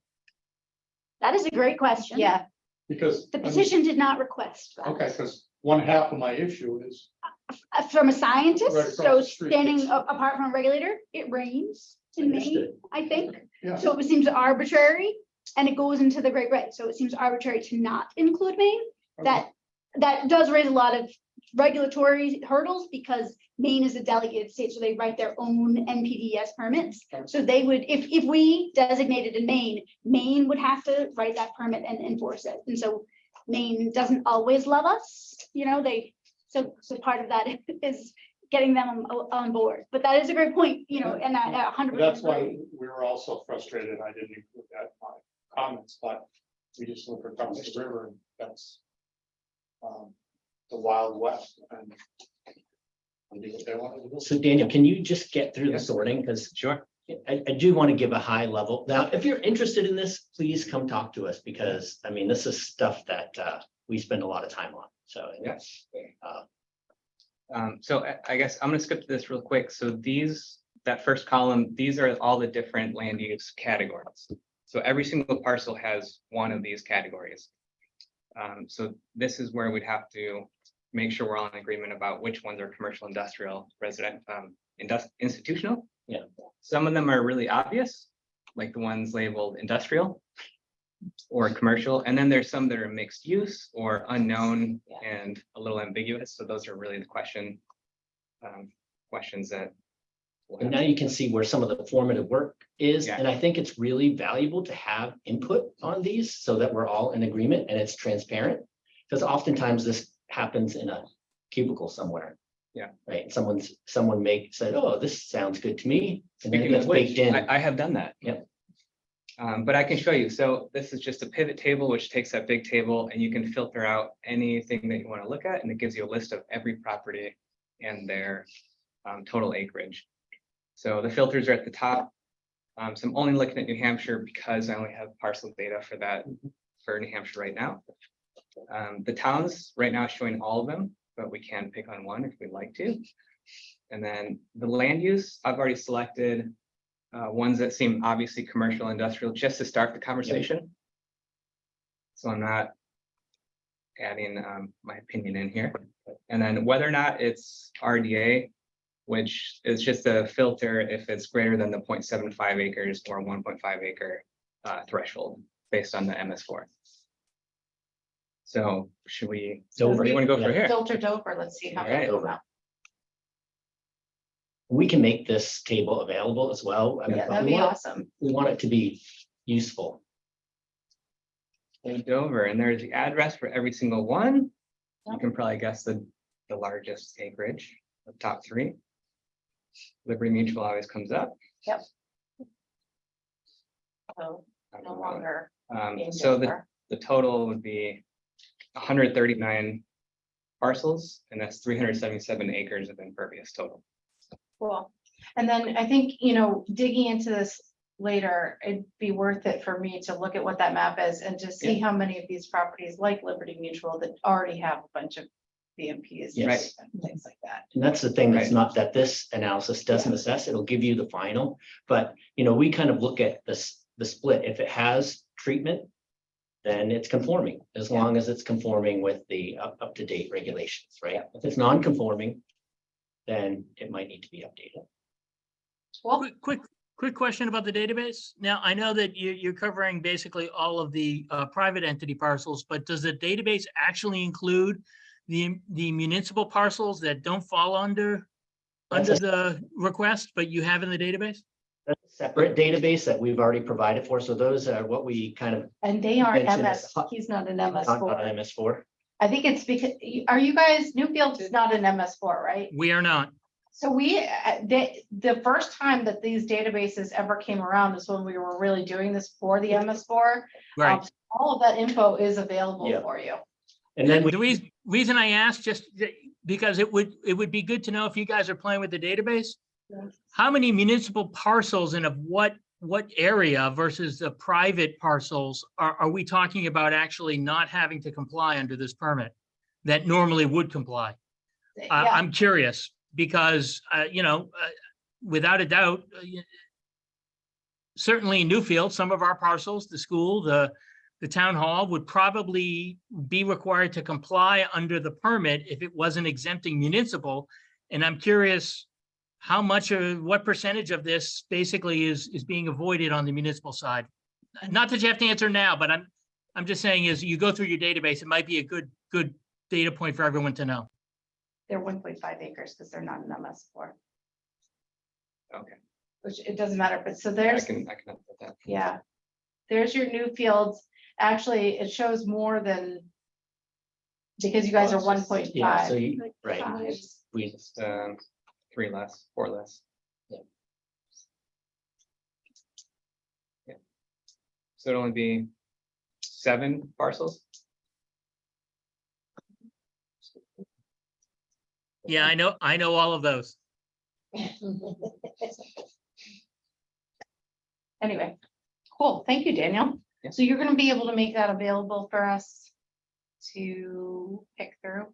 That is a great question. Yeah, Because. The petition did not request that. Okay, because one half of my issue is, From a scientist, Right across so the street. standing apart from a regulator, it rains in Maine, Understood. I think. yeah, So it seems arbitrary and it goes into the Great Way. So it seems arbitrary to not include Maine. That does raise a lot of regulatory hurdles because Maine is a delegated state, so they write their own NPDES permits. So they would, if we designated in Maine, Maine would have to write that permit and enforce it. And so Maine doesn't always love us, so part of that is getting them on board. But that is a great point, and I 100%. that's why we were also frustrated. I didn't include that in my comments, but we just look across the river and that's the Wild West and do what they want to do. So Daniel, can you just get through Yeah. the sorting? Because Sure. I do want to give a high level. Now, if you're interested in this, please come talk to us because, I mean, this is stuff that we spend a lot of time on. So, Yes. Uh, So I guess I'm gonna skip to this real quick. So that first column, these are all the different land use categories. So every single parcel has one of these categories. So this is where we'd have to make sure we're all in agreement about which ones are commercial, industrial, resident, institutional. Yeah. Some of them are really obvious, like the ones labeled industrial or commercial, and then there's some that are mixed use or unknown Yeah. and a little ambiguous. So those are really the questions that And now you can see where some of the formative work is, Yeah. and I think it's really valuable to have input on these so that we're all in agreement and it's transparent. Because oftentimes this happens in a cubicle somewhere. Yeah. Right, someone said, oh, this sounds good to me, and then it Speaking gets of which, baked in. I have done that. Yep. But I can show you. So this is just a pivot table, which takes that big table and you can filter out anything that you want to look at, and it gives you a list of every property and their total acreage. So the filters are at the top. So I'm only looking at New Hampshire because I only have parcel data for that for New Hampshire right now. The towns right now is showing all of them, but we can pick on one if we'd like to. And then the land use, I've already selected ones that seem obviously commercial, industrial, just to start the conversation. So I'm not adding my opinion in here. And then whether or not it's RDA, which is just a filter if it's greater than the 0.75 acres or 1.5 acre threshold based on the MS4. So should we, Dover. where do you want to go for here? Filter Dover, let's see how. All right. that goes out. We can make this table available as well. I mean, Yeah, but that'd we be want- awesome. We want it to be useful. Dover, and there's the address for every single one. You Yep. can probably guess the largest acreage, the top three. Liberty Mutual always comes up. So no longer. being So Dover. the total would be 139 parcels, and that's 377 acres of impervious total. Cool. And then I think, you know, digging into this later, it'd be worth it for me to look at what that map is and to see how many of these properties like Liberty Mutual that already have a bunch of BMPs. Yes. and things like that. And that's the thing, that's Right. not that this analysis doesn't assess, it'll give you the final, but, you know, we kind of look at this, the split, if it has treatment, then it's conforming, as long as it's conforming with the up-to-date regulations, right? If it's non-conforming, then it might need to be updated. Well, Quick question about the database. Now, I know that you're covering basically all of the private entity parcels, but does the database actually include the municipal parcels that don't fall under the request, but you have in the database? That's a separate database that we've already provided for, so those are what we kind of, and they aren't Mention MS, it. he's not an not MS4. MS4. I think it's because, are you guys, Newfield is not an MS4, right? We are not. So the first time that these databases ever came around is when we were really doing this for the MS4. Right. All of that info is available Yeah. for you. And then we, The reason I asked, because it would be good to know if you guys are playing with the database. Yes. How many municipal parcels and of what area versus the private parcels are we talking about actually not having to comply under this permit that normally would comply? Yeah, I'm curious because, without a doubt, certainly in Newfield, some of our parcels, the school, the town hall would probably be required to comply under the permit if it wasn't exempting municipal. And I'm curious how much or what percentage of this basically is being avoided on the municipal side? Not that you have to answer now, but I'm just saying as you go through your database, it might be a good data point for everyone to know. they're 1.5 acres because they're not an MS4, Okay, which it doesn't matter, but so I there's, can update that. yeah. There's your new fields. Actually, it shows more than, because you guys are 1.5. yeah, so you, right, Fives. we, Just 3 less, 4 less. Yeah. Yeah. So it'd only be 7 parcels? Yeah, I know all of those. Anyway, cool. Thank you, Daniel. Yeah. So you're gonna be able to make that available for us to pick through.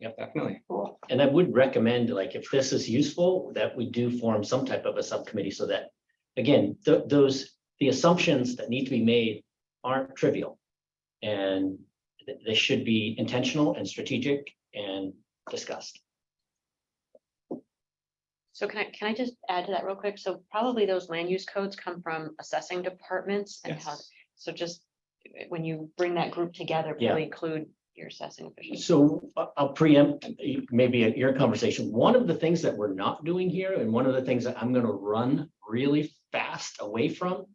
Yep, definitely. Cool. and I would recommend, like, if this is useful, that we do form some type of a subcommittee so that, again, the assumptions that need to be made aren't trivial. And they should be intentional and strategic and discussed. So can I just add to that real quick? So probably those land use codes come from assessing departments and how, Yes. so just when you bring that group together, Yeah. probably include your assessing officials. So I'll preempt maybe your conversation. One of the things that we're not doing here, and one of the things that I'm gonna run really fast away from,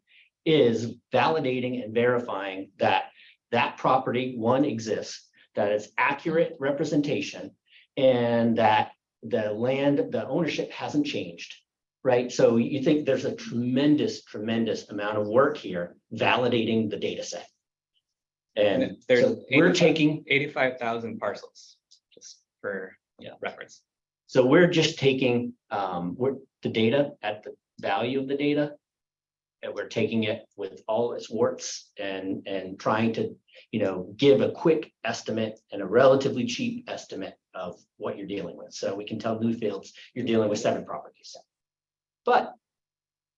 is validating and verifying that that property, one, exists, that it's accurate representation, and that the land, the ownership hasn't changed, right? So you think there's a tremendous, tremendous amount of work here validating the data set. And There's so we're taking 85,000 parcels, just for reference. So we're just taking, the data at the value of the data. And we're taking it with all its warts and trying to, give a quick estimate and a relatively cheap estimate of what you're dealing with. So we can tell Newfields you're dealing with 7 properties. But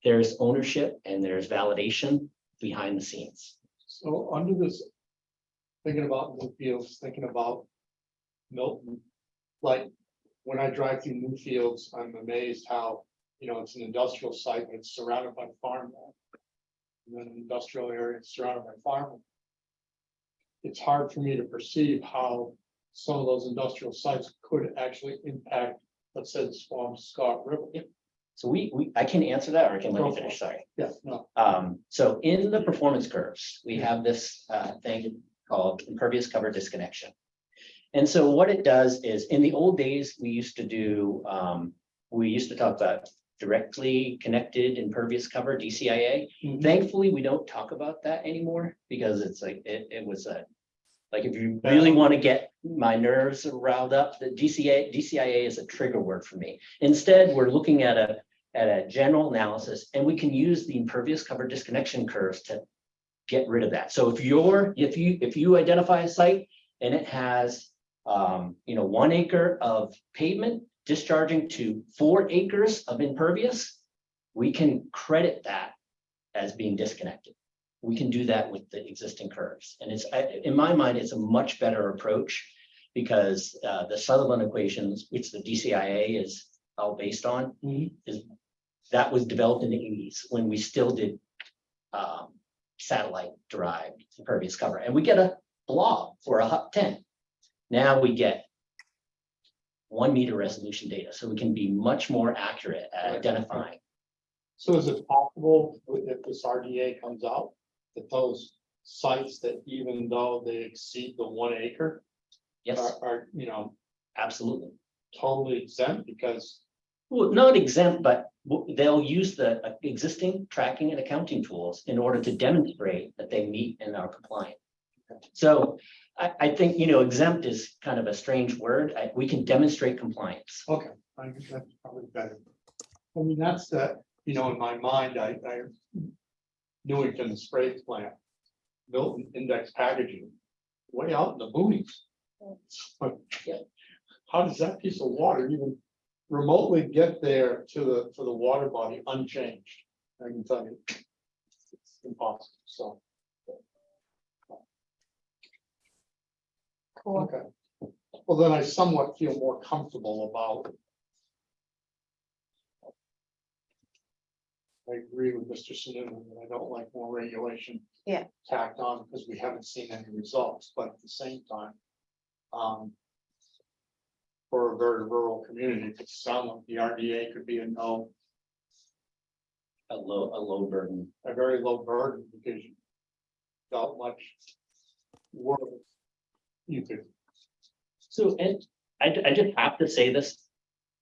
there's ownership and there's validation behind the scenes. So under this, thinking about Newfields, thinking about Milton, like when I drive through Newfields, I'm amazed how, it's an industrial site, but it's surrounded by farmland. And then an industrial area is surrounded by farmland. It's hard for me to perceive how some of those industrial sites could actually impact, let's say, the Swampscott River. So I can answer that, or I can let Go you for finish, it. sorry. Yeah, no, So in the performance curves, we have this thing called impervious cover disconnection. And so what it does is, in the old days, we used to talk about directly connected impervious cover, DCIA. Mhm. Thankfully, we don't talk about that anymore, because it's like, it was like, if you really want to get my nerves riled up, the DCIA is a trigger word for me. Instead, we're looking at a general analysis, and we can use the impervious cover disconnection curves to get rid of that. So if you identify a site and it has 1 acre of pavement discharging to 4 acres of impervious, we can credit that as being disconnected. We can do that with the existing curves. And in my mind, it's a much better approach, because the Sutherland equations, which the DCIA is all based on, that was developed in the 80s when we still did satellite derived impervious cover. And we get a blob for a HUP 10. Now we get 1 meter resolution data, so we can be much more accurate at identifying. so is it possible if this RDA comes out, that those sites that even though they exceed the 1 acre Yes, are, absolutely. totally exempt because, Well, not exempt, but they'll use the existing tracking and accounting tools in order to demonstrate that they meet and are compliant. So I think, exempt is kind of a strange word. We can demonstrate compliance. okay, I think that's probably better. I mean, that's that, in my mind, I Newington, the spray plant, Milton Index Packaging, way out in the boonies. Yeah. How does that piece of water even remotely get there to the water body unchanged? I can tell you, it's impossible, so. Okay, well, then I somewhat feel more comfortable about. I agree with Mr. Sununu, that I don't like more regulation. Yeah. Tacked on because we haven't seen any results, but at the same time. For a very rural community, it could sound like the RDA could be a low burden. a very low burden because you. Felt much. Work. You could, So, and I just have to say this,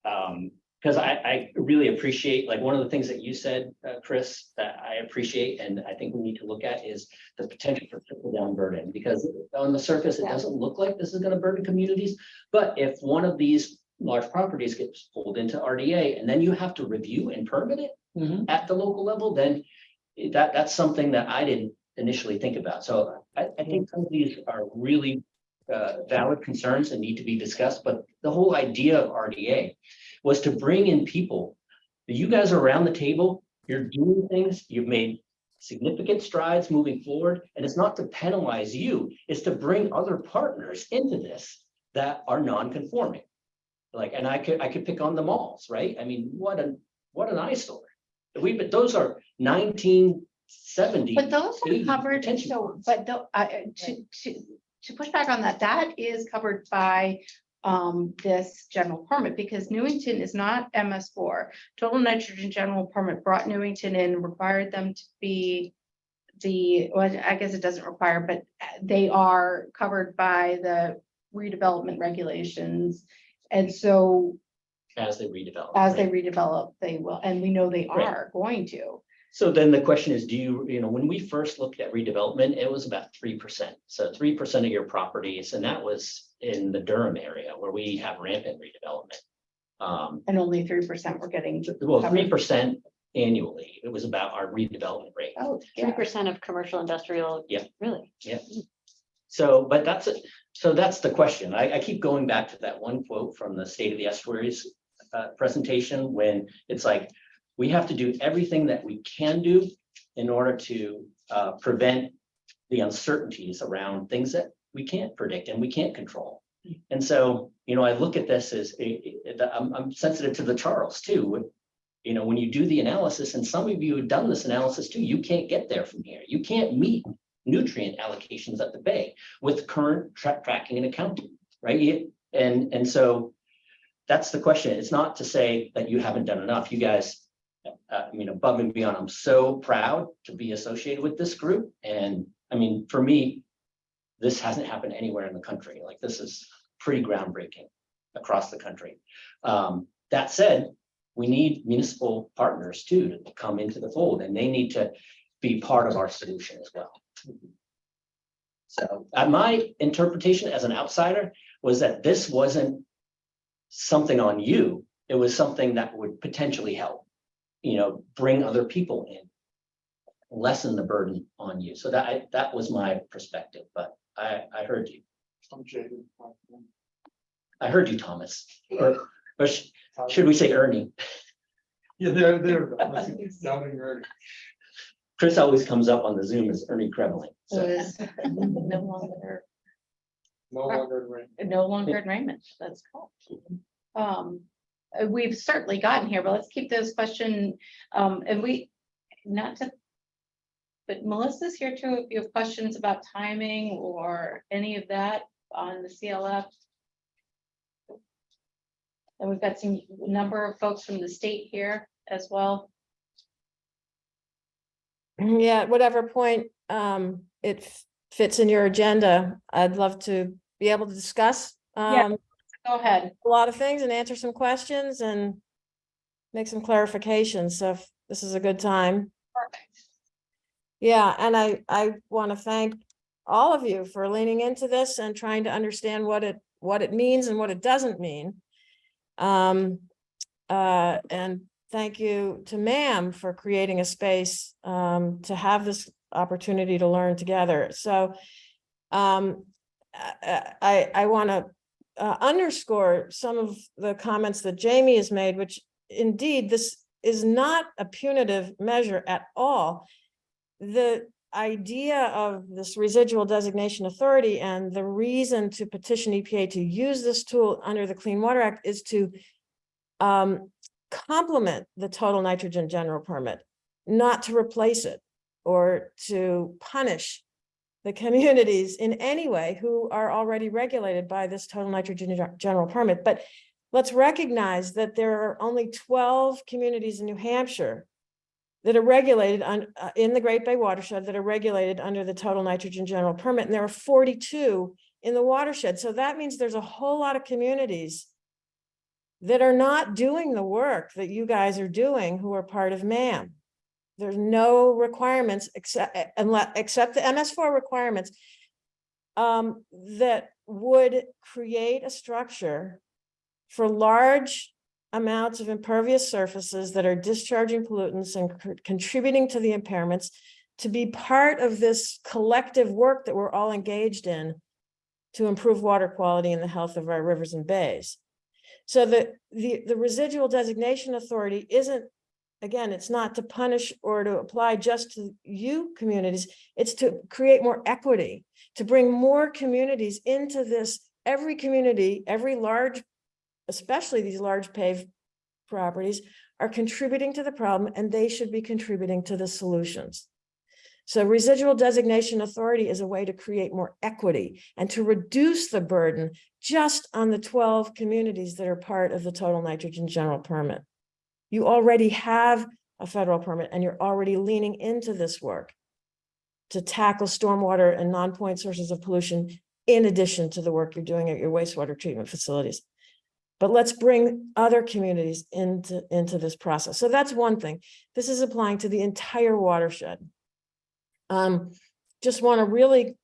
because I really appreciate, like, one of the things that you said, Chris, that I appreciate, and I think we need to look at is the potential for trickle down burden, because on the surface, it doesn't look like this is going to burden communities. But if one of these large properties gets pulled into RDA, and then you have to review and permit it at the local level, then that's something that I didn't initially think about. So I think some of these are really valid concerns and need to be discussed, but the whole idea of RDA was to bring in people. You guys are around the table, you're doing things, you've made significant strides moving forward, and it's not to penalize you, it's to bring other partners into this that are non-conforming. Like, and I could pick on the malls, right? I mean, what an eyesore. Those are 1970. But those are 80 covered, detention so, ponds. but to push back on that, that is covered by this general permit, because Newington is not MS4. Total nitrogen general permit brought Newington in, required them to be well, I guess it doesn't require, but they are covered by the redevelopment regulations. And so As they redevelop. as they right? redevelop, they will, and we know they Right. are going to. So then the question is, when we first looked at redevelopment, it was about 3%. So 3% of your properties, and that was in the Durham area where we have rampant redevelopment. And only 3% were getting. Well, covered. 3% annually, it was about our redevelopment rate. Oh, 3% of commercial industrial. Yeah. Really? So, but that's the question. I keep going back to that one quote from the State of the Estuaries presentation, when it's like, we have to do everything that we can do in order to prevent the uncertainties around things that we can't predict and we can't control. And so, I look at this as I'm sensitive to the Charles too. When you do the analysis, and some of you have done this analysis too, you can't get there from here. You can't meet nutrient allocations at the bay with current tracking and accounting, right? And so that's the question. It's not to say that you haven't done enough. You guys, above and beyond, I'm so proud to be associated with this group. And for me, this hasn't happened anywhere in the country. Like, this is pretty groundbreaking across the country. That said, we need municipal partners too to come into the fold, and they need to be part of our solution as well. So my interpretation as an outsider was that this wasn't something on you. It was something that would potentially help, bring other people in, lessen the burden on you. So that was my perspective, but I heard you. I heard you, Thomas, or should we say Ernie? Yeah, they're doubting Ernie. Chris always comes up on the Zoom as Ernie Kreveling. So So is no longer, No longer Ernie. no longer in Raymond. That's cool. We've certainly gotten here, but let's keep those questions, and but Melissa's here too, if you have questions about timing or any of that on the CLF. And we've got some number of folks from the state here as well. Yeah, at whatever point it fits in your agenda, I'd love to be able to discuss Yeah. Go ahead. a lot of things and answer some questions and make some clarifications. So if this is a good time. Perfect. Yeah, and I want to thank all of you for leaning into this and trying to understand what it means and what it doesn't mean. And thank you to MAM for creating a space to have this opportunity to learn together. So I want to underscore some of the comments that Jamie has made, which indeed this is not a punitive measure at all. The idea of this residual designation authority and the reason to petition EPA to use this tool under the Clean Water Act is to complement the total nitrogen general permit, not to replace it or to punish the communities in any way who are already regulated by this total nitrogen general permit. But let's recognize that there are only 12 communities in New Hampshire that are regulated in the Great Bay watershed that are regulated under the total nitrogen general permit. And there are 42 in the watershed. So that means there's a whole lot of communities that are not doing the work that you guys are doing who are part of MAM. There's no requirements except the MS4 requirements that would create a structure for large amounts of impervious surfaces that are discharging pollutants and contributing to the impairments to be part of this collective work that we're all engaged in to improve water quality and the health of our rivers and bays. So the residual designation authority isn't, again, it's not to punish or to apply just to you communities. It's to create more equity, to bring more communities into this. Every community, every large, especially these large paved properties, are contributing to the problem, and they should be contributing to the solutions. So residual designation authority is a way to create more equity and to reduce the burden just on the 12 communities that are part of the total nitrogen general permit. You already have a federal permit and you're already leaning into this work to tackle stormwater and non-point sources of pollution in addition to the work you're doing at your wastewater treatment facilities. But let's bring other communities into this process. So that's one thing. This is applying to the entire watershed. Just want to really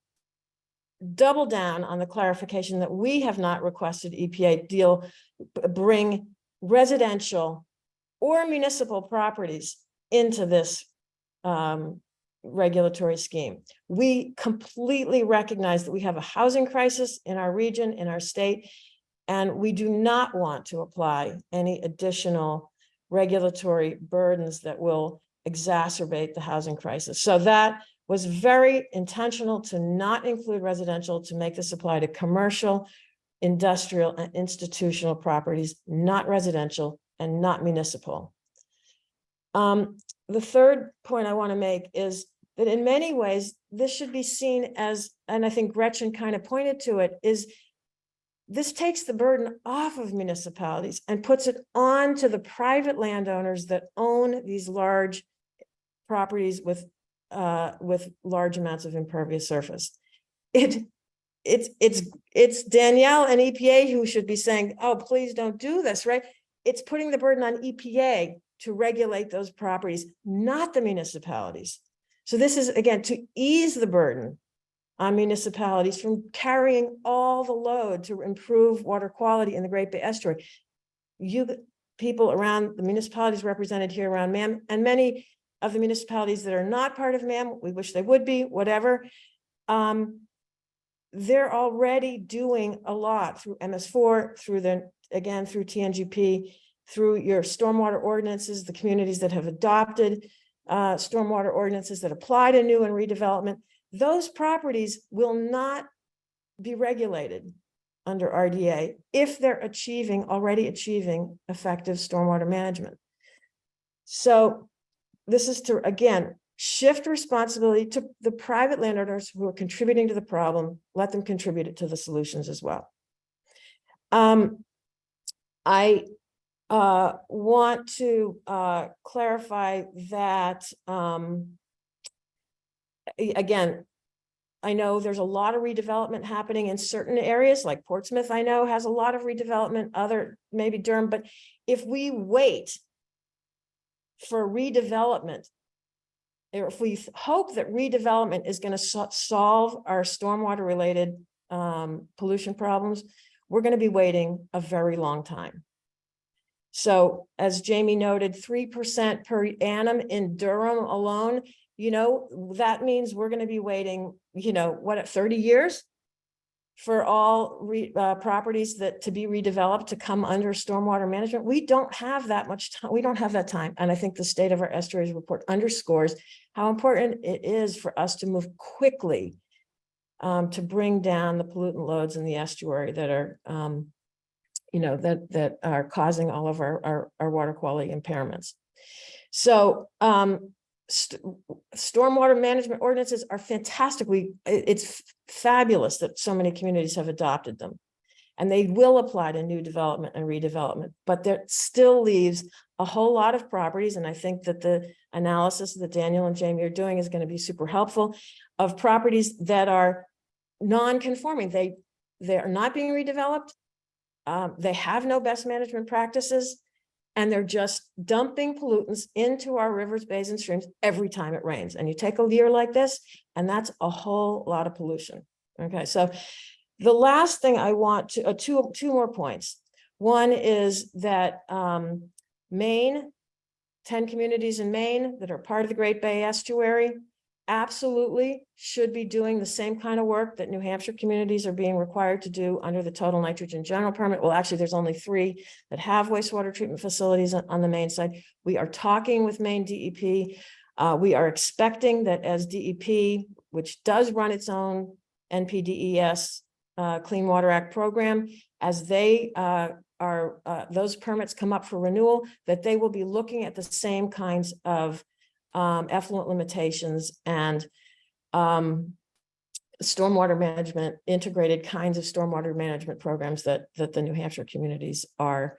double down on the clarification that we have not requested EPA bring residential or municipal properties into this regulatory scheme. We completely recognize that we have a housing crisis in our region, in our state, and we do not want to apply any additional regulatory burdens that will exacerbate the housing crisis. So that was very intentional to not include residential, to make this apply to commercial, industrial, and institutional properties, not residential and not municipal. The third point I want to make is that in many ways, this should be seen as, and I think Gretchen kind of pointed to it, is this takes the burden off of municipalities and puts it on to the private landowners that own these large properties with large amounts of impervious surface. It's Danielle and EPA who should be saying, oh, please don't do this, right? It's putting the burden on EPA to regulate those properties, not the municipalities. So this is, again, to ease the burden on municipalities from carrying all the load to improve water quality in the Great Bay Estuary. You people around the municipalities represented here around MAM, and many of the municipalities that are not part of MAM, we wish they would be, whatever. They're already doing a lot through MS4, through through TNGP, through your stormwater ordinances, the communities that have adopted stormwater ordinances that apply to new and redevelopment. Those properties will not be regulated under RDA if they're already achieving effective stormwater management. So this is to, again, shift responsibility to the private landowners who are contributing to the problem, let them contribute to the solutions as well. I want to clarify that, again, I know there's a lot of redevelopment happening in certain areas, like Portsmouth, I know has a lot of redevelopment, other maybe Durham, but if we wait for redevelopment, or if we hope that redevelopment is going to solve our stormwater related pollution problems, we're going to be waiting a very long time. So as Jamie noted, 3% per annum in Durham alone, you know, that means we're going to be waiting, you know, what, 30 years for all properties to be redeveloped to come under stormwater management. We don't have that much time. We don't have that time. And I think the State of Our Estuaries report underscores how important it is for us to move quickly to bring down the pollutant loads in the estuary that are, you know, that are causing all of our water quality impairments. So stormwater management ordinances are fantastic. It's fabulous that so many communities have adopted them, and they will apply to new development and redevelopment, but there still leaves a whole lot of properties. And I think that the analysis that Daniel and Jamie are doing is going to be super helpful, of properties that are non-conforming. They are not being redeveloped. They have no best management practices, and they're just dumping pollutants into our rivers, bays, and streams every time it rains. And you take a year like this, and that's a whole lot of pollution. Okay, so the last thing I want to, two more points. One is that Maine, 10 communities in Maine that are part of the Great Bay Estuary, absolutely should be doing the same kind of work that New Hampshire communities are being required to do under the total nitrogen general permit. Well, actually, there's only 3 that have wastewater treatment facilities on the Maine side. We are talking with Maine DEP. We are expecting that as DEP, which does run its own NPDES Clean Water Act program, as they those permits come up for renewal, that they will be looking at the same kinds of effluent limitations and stormwater management, integrated kinds of stormwater management programs that the New Hampshire communities are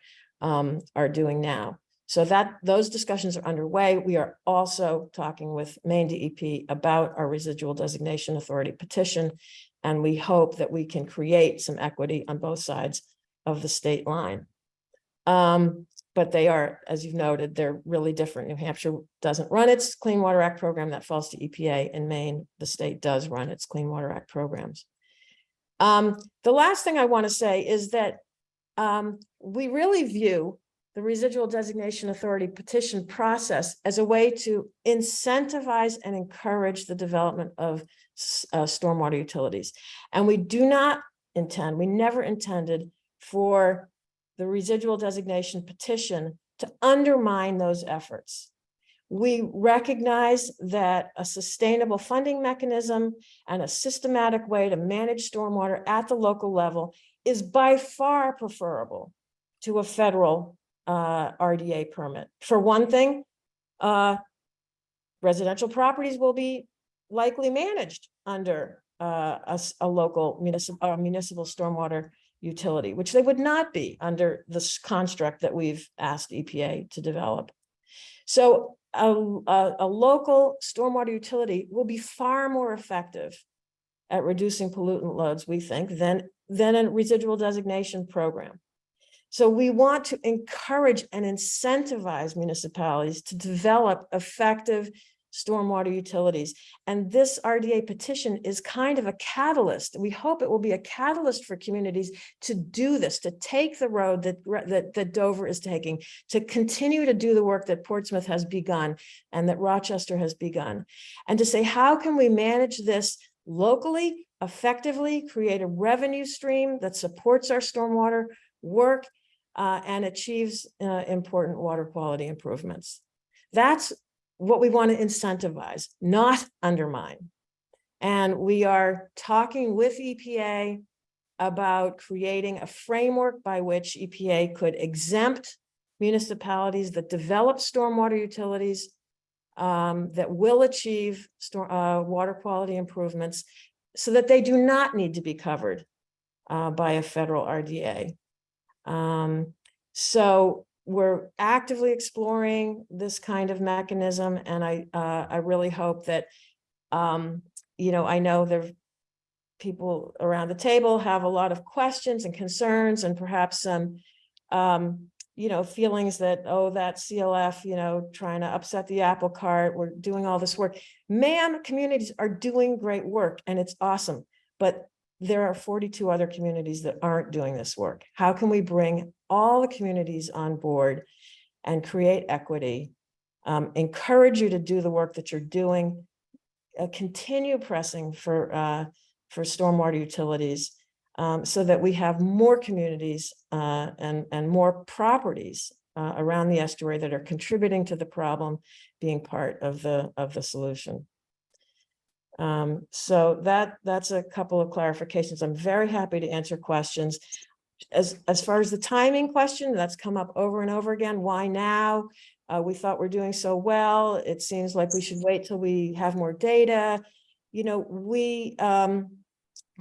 doing now. So those discussions are underway. We are also talking with Maine DEP about our residual designation authority petition, and we hope that we can create some equity on both sides of the state line. But they are, as you've noted, they're really different. New Hampshire doesn't run its Clean Water Act program, that falls to EPA. In Maine, the state does run its Clean Water Act programs. The last thing I want to say is that we really view the residual designation authority petition process as a way to incentivize and encourage the development of stormwater utilities. And we do not intend, we never intended for the residual designation petition to undermine those efforts. We recognize that a sustainable funding mechanism and a systematic way to manage stormwater at the local level is by far preferable to a federal RDA permit. For one thing, residential properties will be likely managed under a local municipal stormwater utility, which they would not be under this construct that we've asked EPA to develop. So a local stormwater utility will be far more effective at reducing pollutant loads, we think, than a residual designation program. So we want to encourage and incentivize municipalities to develop effective stormwater utilities. And this RDA petition is kind of a catalyst. We hope it will be a catalyst for communities to do this, to take the road that Dover is taking, to continue to do the work that Portsmouth has begun and that Rochester has begun, and to say, how can we manage this locally, effectively, create a revenue stream that supports our stormwater work and achieves important water quality improvements. That's what we want to incentivize, not undermine. And we are talking with EPA about creating a framework by which EPA could exempt municipalities that develop stormwater utilities that will achieve water quality improvements so that they do not need to be covered by a federal RDA. So we're actively exploring this kind of mechanism, and I really hope that, I know there people around the table have a lot of questions and concerns and perhaps some, feelings that, oh, that CLF, trying to upset the apple cart, we're doing all this work. MAM communities are doing great work and it's awesome, but there are 42 other communities that aren't doing this work. How can we bring all the communities on board and create equity, encourage you to do the work that you're doing, continue pressing for stormwater utilities so that we have more communities and more properties around the estuary that are contributing to the problem being part of the solution. So that's a couple of clarifications. I'm very happy to answer questions. As far as the timing question, that's come up over and over again. Why now? We thought we're doing so well. It seems like we should wait till we have more data.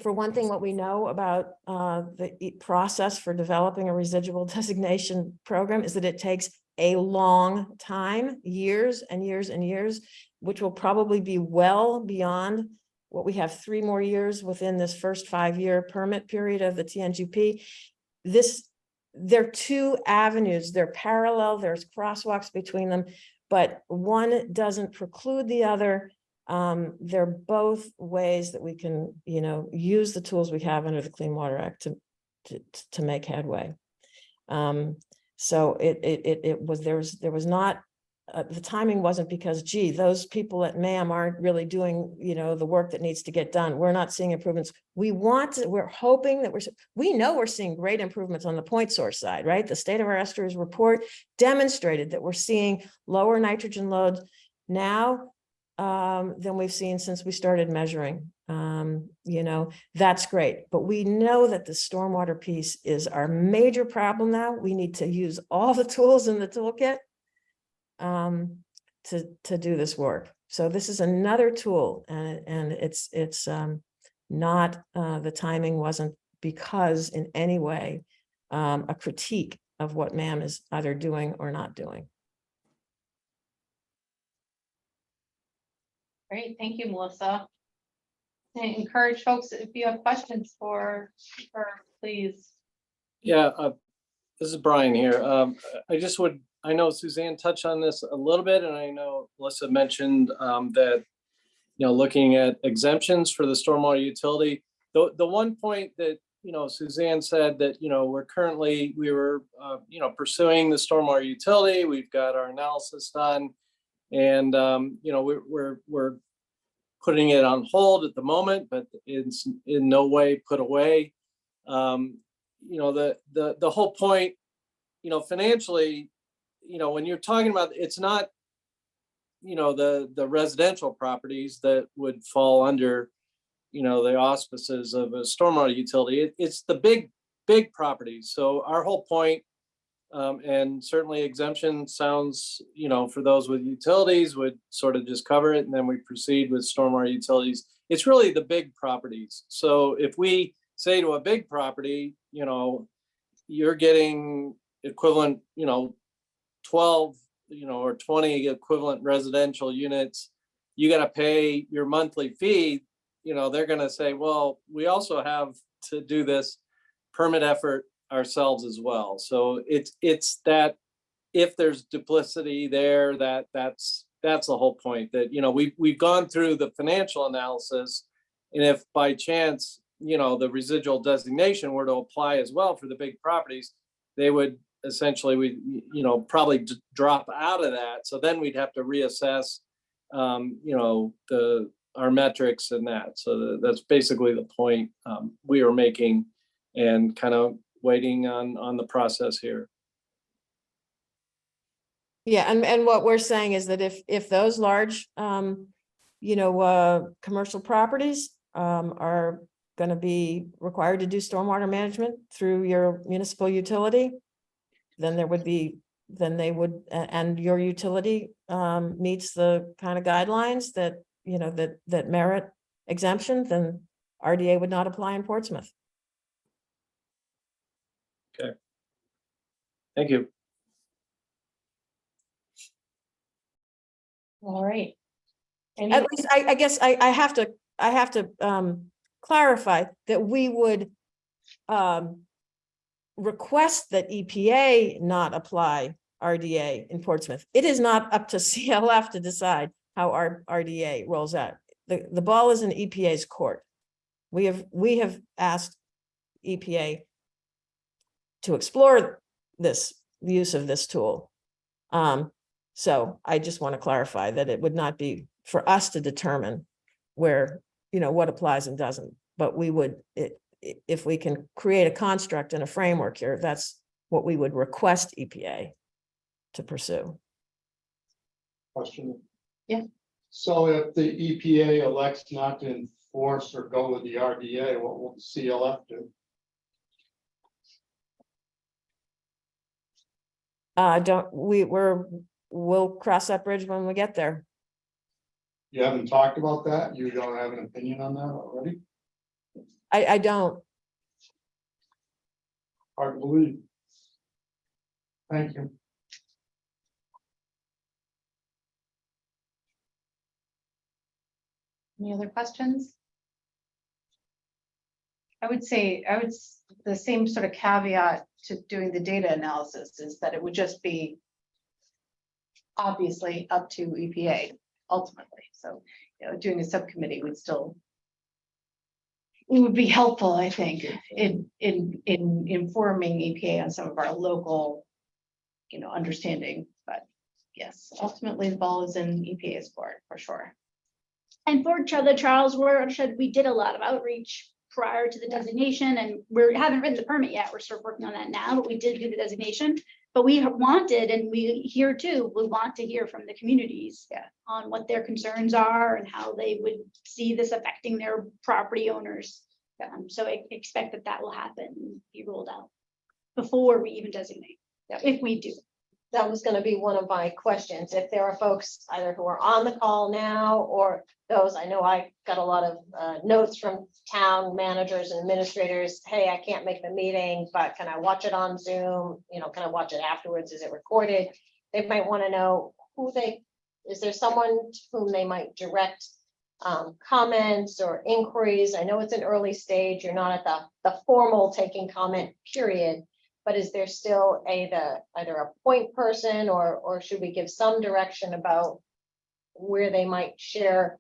For one thing, what we know about the process for developing a residual designation program is that it takes a long time, years and years and years, which will probably be well beyond what we have 3 more years within this first 5-year permit period of the TNGP. There are 2 avenues, they're parallel, there's crosswalks between them, but one doesn't preclude the other. They're both ways that we can, use the tools we have under the Clean Water Act to make headway. So there was not, the timing wasn't because, gee, those people at MAM aren't really doing, the work that needs to get done. We're not seeing improvements. We're hoping that we know we're seeing great improvements on the point source side, right? The State of Our Estuaries report demonstrated that we're seeing lower nitrogen loads now than we've seen since we started measuring. That's great, but we know that the stormwater piece is our major problem now. We need to use all the tools in the toolkit. to do this work. So this is another tool, and it's not, the timing wasn't because in any way a critique of what MAM is either doing or not doing. Great, thank you, Melissa. I encourage folks, if you have questions for, please. Yeah, this is Brian here. I know Suzanne touched on this a little bit, and I know Melissa mentioned that, looking at exemptions for the stormwater utility. The one point that, Suzanne said that, we were pursuing the stormwater utility. We've got our analysis done. And, we're putting it on hold at the moment, but it's in no way put away. The whole point, financially, when you're talking about, it's not, the residential properties that would fall under, the auspices of a stormwater utility. It's the big properties. So our whole point, and certainly exemption sounds, for those with utilities would sort of just cover it, and then we proceed with stormwater utilities. It's really the big properties. So if we say to a big property, you're getting equivalent, 12, or 20 equivalent residential units, you got to pay your monthly fee, they're going to say, well, we also have to do this permit effort ourselves as well. So it's that if there's duplicity there, that's the whole point, that, we've gone through the financial analysis. And if by chance, the residual designation were to apply as well for the big properties, they would essentially, probably drop out of that. So then we'd have to reassess, our metrics and that. So that's basically the point we are making, and kind of waiting on the process here. Yeah, and what we're saying is that if those large, commercial properties are going to be required to do stormwater management through your municipal utility, then they would, and your utility meets the kind of guidelines that, that merit exemption, then RDA would not apply in Portsmouth. Okay. Thank you. All right. At least I guess I have to clarify that we would request that EPA not apply RDA in Portsmouth. It is not up to CLF to decide how our RDA rolls out. The ball is in EPA's court. We have asked EPA to explore the use of this tool. So I just want to clarify that it would not be for us to determine where, what applies and doesn't, but we would, if we can create a construct and a framework here, that's what we would request EPA to pursue. Question. Yeah. So if the EPA elects not to enforce or go with the RDA, what will the CLF do? We'll cross that bridge when we get there. You haven't talked about that? You don't have an opinion on that already? I don't. Hard to believe. Thank you. Any other questions? The same sort of caveat to doing the data analysis is that it would just be obviously up to EPA ultimately. So, doing a subcommittee would be helpful, I think, in informing EPA on some of our local, understanding. But yes, ultimately the ball is in EPA's court for sure. And for the Charles watershed, we did a lot of outreach prior to the designation, and we haven't written the permit yet. We're sort of working on that now, but we did do the designation. But we wanted, and we want to hear from the communities on what their concerns are and how they would see this affecting their property owners. So I expect that will happen and be rolled out before we even designate, if we do. that was gonna be one of my questions. If there are folks either who are on the call now or those, I know I got a lot of notes from town managers and administrators. Hey, I can't make the meeting, but can I watch it on Zoom? You know, can I watch it afterwards? Is it recorded? They might want to know is there someone to whom they might direct comments or inquiries? I know it's an early stage. You're not at the formal taking comment period. But is there still either a point person or should we give some direction about where they might share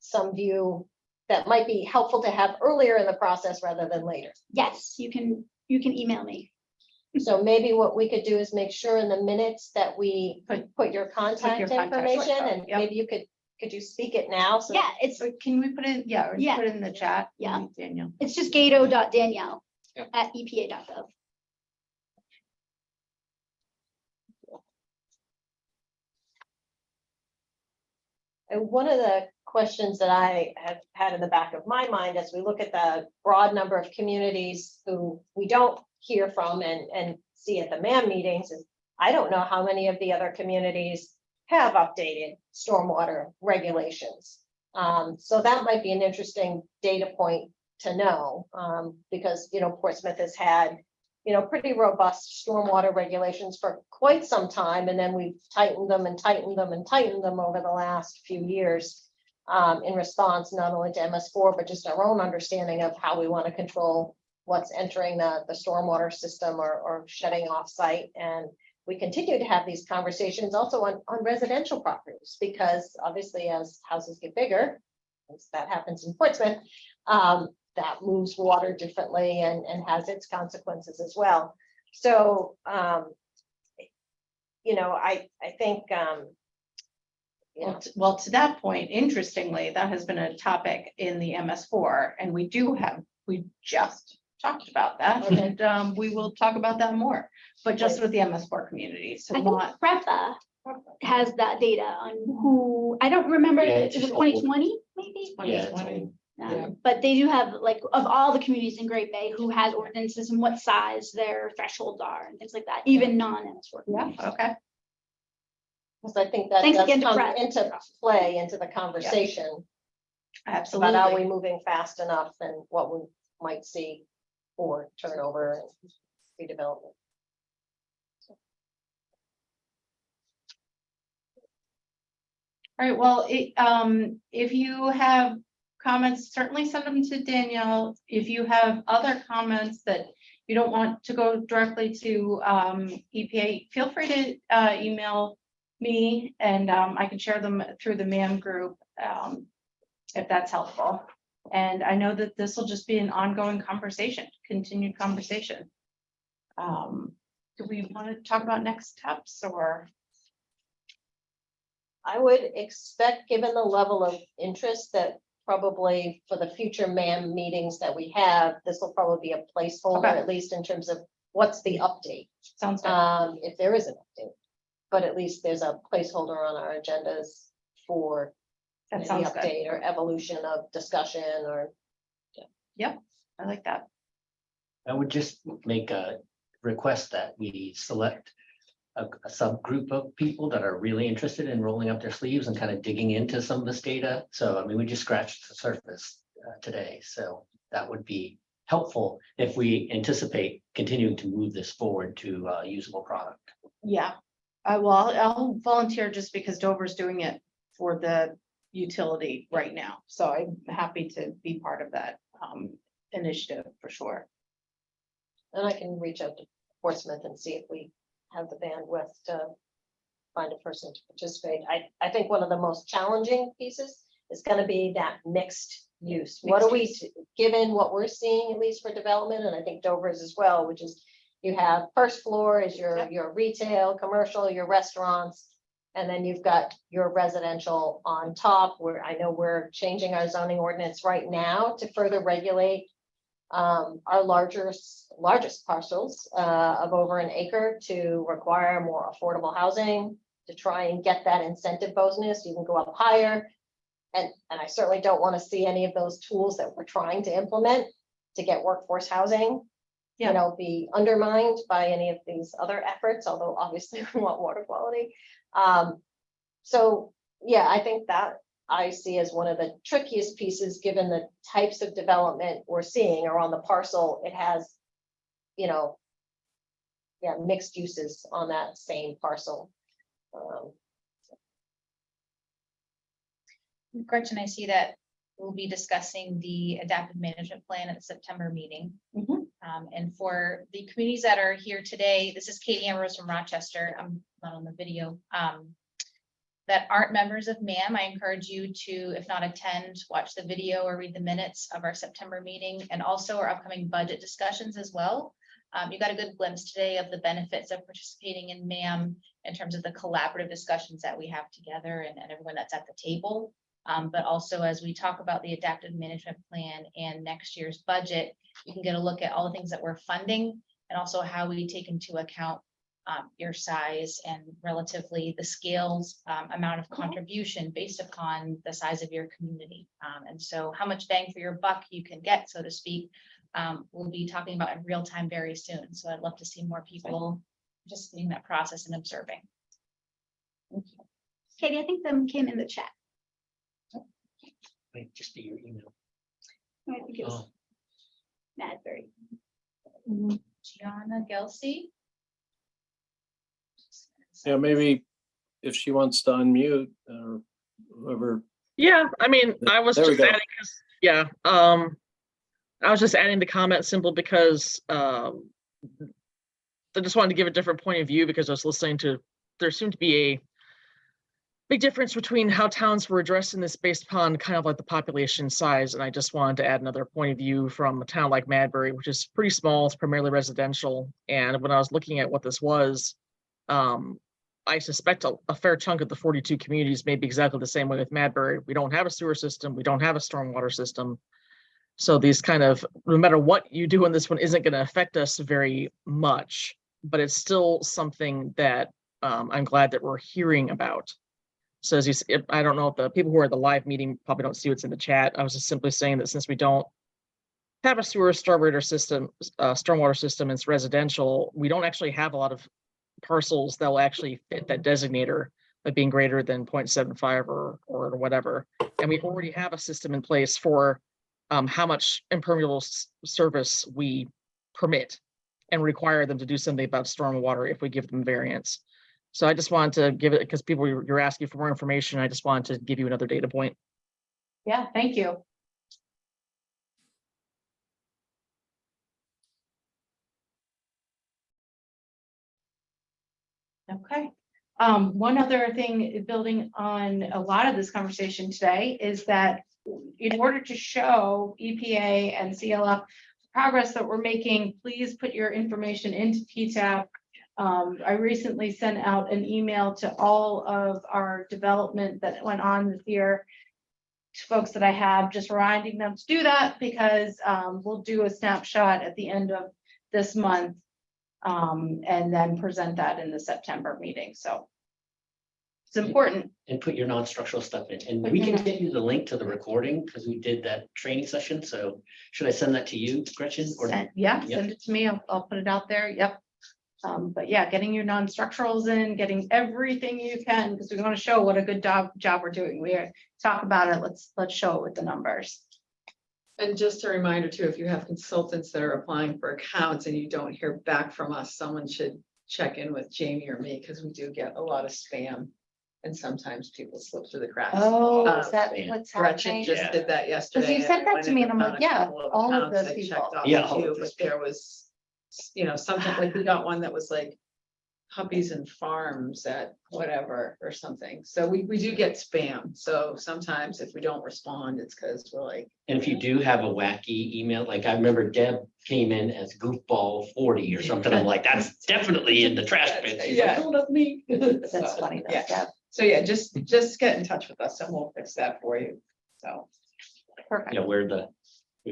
some view that might be helpful to have earlier in the process rather than later? Yes, you can email me. So maybe what we could do is make sure in the minutes that we put your contact information and Yep. maybe could you speak it now? So Yeah, it's Can we put it, yeah, or Yeah. put it in the chat? Yeah. Daniel. it's just gato.danielle Yeah. at epa.gov. And one of the questions that I have had in the back of my mind as we look at the broad number of communities who we don't hear from and see at the MAM meetings is, I don't know how many of the other communities have updated stormwater regulations. So that might be an interesting data point to know, because, you know, Portsmouth has had, you know, pretty robust stormwater regulations for quite some time, and then we've tightened them and tightened them and tightened them over the last few years in response not only to MS4, but just our own understanding of how we want to control what's entering the stormwater system or shutting off site. And we continue to have these conversations also on residential properties, because obviously as houses get bigger, as that happens in Portsmouth, that moves water differently and has its consequences as well. So, you know, I think, you know, Well, to that point, interestingly, that has been a topic in the MS4, and we just talked about that, Okay. and we will talk about that more, but just with the MS4 community, so I think not. PREPA has that data on who, I don't remember, Yeah, is it it's just 2020 maybe? Yeah, it's 2020. Yeah. But they do have, like, of all the communities in Great Bay, who has ordinances and what size their thresholds are and things like that, even non-MS4. Yeah, okay. because I think that Thanks does again to come Brett. into play into the conversation about are we Absolutely. moving fast enough and what we might see for turnover and redevelopment. All right, well, if you have comments, certainly send them to Danielle. If you have other comments that you don't want to go directly to EPA, feel free to email me, and I can share them through the MAM group if that's helpful. And I know that this will just be an ongoing conversation, continued conversation. Do we want to talk about next steps, or? I would expect, given the level of interest, that probably for the future MAM meetings that we have, this will probably be a placeholder, Okay. at least in terms of what's the update, Sounds good. if there is an update. But at least there's a placeholder on our agendas for That maybe sounds good. update or evolution of discussion or. I like that. I would just make a request that we select a subgroup of people that are really interested in rolling up their sleeves and kind of digging into some of this data. So, I mean, we just scratched the surface today, so that would be helpful if we anticipate continuing to move this forward to a usable product. Yeah, I'll volunteer just because Dover's doing it for the utility right now. So I'm happy to be part of that initiative for sure. And I can reach out to Portsmouth and see if we have the bandwidth to find a person to participate. I think one of the most challenging pieces is gonna be that mixed use. What are we, given what we're seeing, at least for development, and I think Dover's as well, which is you have first floor is your retail, commercial, your restaurants, and then you've got your residential on top, where I know we're changing our zoning ordinance right now to further regulate our largest parcels of over an acre to require more affordable housing, to try and get that incentive bonus. You can go up higher. And I certainly don't want to see any of those tools that we're trying to implement to get workforce housing you know, be undermined by any of these other efforts, although obviously we want water quality. So, yeah, I think that I see as one of the trickiest pieces, given the types of development we're seeing or on the parcel, it has, you know, yeah, mixed uses on that same parcel. Gretchen, I see that we'll be discussing the adaptive management plan at the September meeting. Mhm. And for the communities that are here today, this is Katie Ambrose from Rochester. I'm not on the video. That aren't members of MAM, I encourage you to, if not attend, watch the video or read the minutes of our September meeting and also our upcoming budget discussions as well. You got a good glimpse today of the benefits of participating in MAM in terms of the collaborative discussions that we have together and everyone that's at the table. But also as we talk about the adaptive management plan and next year's budget, you can get a look at all the things that we're funding and also how we take into account your size and relatively the scales, amount of contribution based upon the size of your community. And so how much bang for your buck you can get, so to speak, we'll be talking about in real time very soon. So I'd love to see more people just seeing that process and observing. Katie, I think them came in the chat. Might just be your email. I think it was Oh, Madbury. Gianna Gelsey. Yeah, maybe if she wants to unmute or whoever. Yeah, I mean, I was There we just go. adding, I was just adding the comment simple because, I just wanted to give a different point of view because I was listening to, there seemed to be a big difference between how towns were addressing this based upon kind of like the population size. And I just wanted to add another point of view from a town like Madbury, which is pretty small. It's primarily residential. And when I was looking at what this was, I suspect a fair chunk of the 42 communities may be exactly the same way with Madbury. We don't have a sewer system. We don't have a stormwater system. So these kind of, no matter what you do in this one, isn't going to affect us very much, but it's still something that I'm glad that we're hearing about. So as you, I don't know if the people who are at the live meeting probably don't see what's in the chat. I was just simply saying that since we don't have a sewer stormwater system, it's residential, we don't actually have a lot of parcels that will actually fit that designator of being greater than 0.75 or whatever. And we already have a system in place for how much impermeable surface we permit and require them to do something about stormwater if we give them variance. So I just wanted to give it, because people, you're asking for more information. I just wanted to give you another data point. Yeah, thank you. Okay. One other thing, building on a lot of this conversation today, is that in order to show EPA and CLF progress that we're making, please put your information into PTAP. I recently sent out an email to all of our development that went on this year, to folks that I have, just reminding them to do that, because we'll do a snapshot at the end of this month and then present that in the September meeting. So it's important. and put your non-structural stuff in, and Put we your can non- get you the link to the recording because we did that training session. So should I send that to you, Gretchen? Or Yeah, Yep. send it to me. I'll put it out there. Yep. But yeah, getting your non-structurals in, getting everything you can, because we want to show what a good job we're doing. We talk about it. Let's show it with the numbers. And just a reminder too, if you have consultants that are applying for accounts and you don't hear back from us, someone should check in with Jamie or me, because we do get a lot of spam. And sometimes people slip through the cracks. Oh, is that man. what's Gretchen happening? just did that yesterday. you and sent I that went to me in and I'm on like, a yeah, couple all of accounts those I checked people. off Yeah, with all you, of those but there was, something like we got one that was like puppies and farms at whatever or something. So we do get spam. So sometimes if we don't respond, it's because we're like, And if you do have a wacky email, like I remember Deb came in as goofball 40 or something. I'm like, that's definitely in the trash bin. She's like, Yeah. "Oh, that's me." That's So, funny. yeah. Yeah, so yeah, just get in touch with us and we'll fix that for you. So. perfect. You know,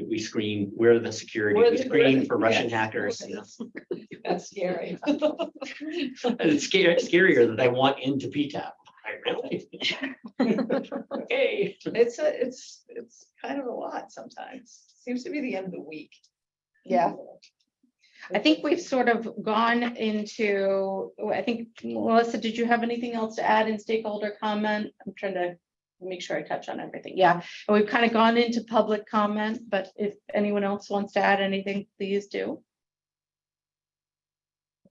we screen, we're the security, We're we the- screen for Russian yes. hackers. You know? That's scary. And it's scarier that I want into PTAP. I really. Okay. It's kind of a lot sometimes. Seems to be the end of the week. Yeah. I think we've sort of gone into, I think, Melissa, did you have anything else to add in stakeholder comment? I'm trying to make sure I touch on everything. Yeah, and we've kind of gone into public comment, but if anyone else wants to add anything, please do.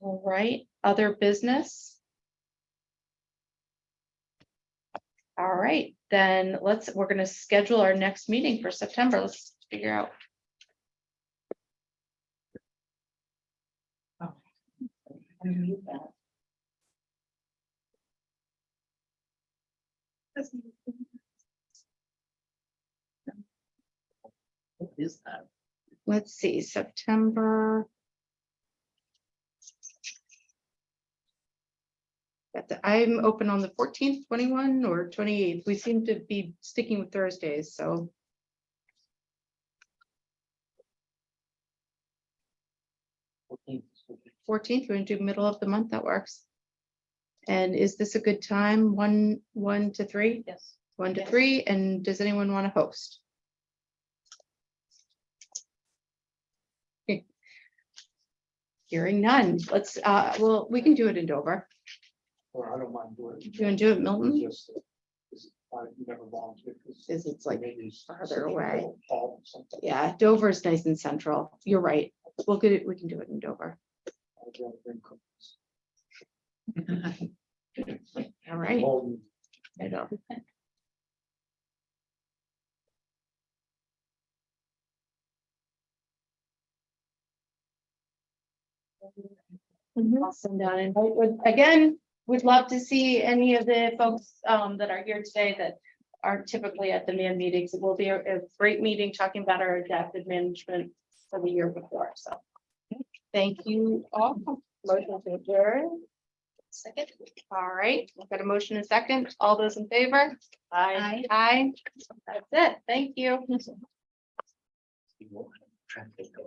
All right, other business? All right, then we're gonna schedule our next meeting for September. Let's figure out. What is that? Let's see, September. I'm open on the 14th, 21 or 28th. We seem to be sticking with Thursdays, so. 14th, we're gonna do middle of the month, that works. And is this a good time? 1 to 3? Yes. 1 to 3, and does anyone want to host? Okay. Hearing none, let's, well, we can do it in Dover. Or I don't mind doing it. You wanna do it, Milton? Just, I never volunteered. Is it's like maybe it's farther such a away. little fall or something. Yeah, Dover's nice and central. You're right. We'll get it, we can do it in Dover. I'd rather bring cookies. All right. Molten. I know. I'll send out an invite. Again, we'd love to see any of the folks that are here today that aren't typically at the man meetings. It will be a great meeting talking about our adaptive management for the year before, so. Thank you all. Motion to adjourn. Second. All right, we've got a motion and second. All those in favor? Aye. Aye. That's it. Thank you. Trying to think of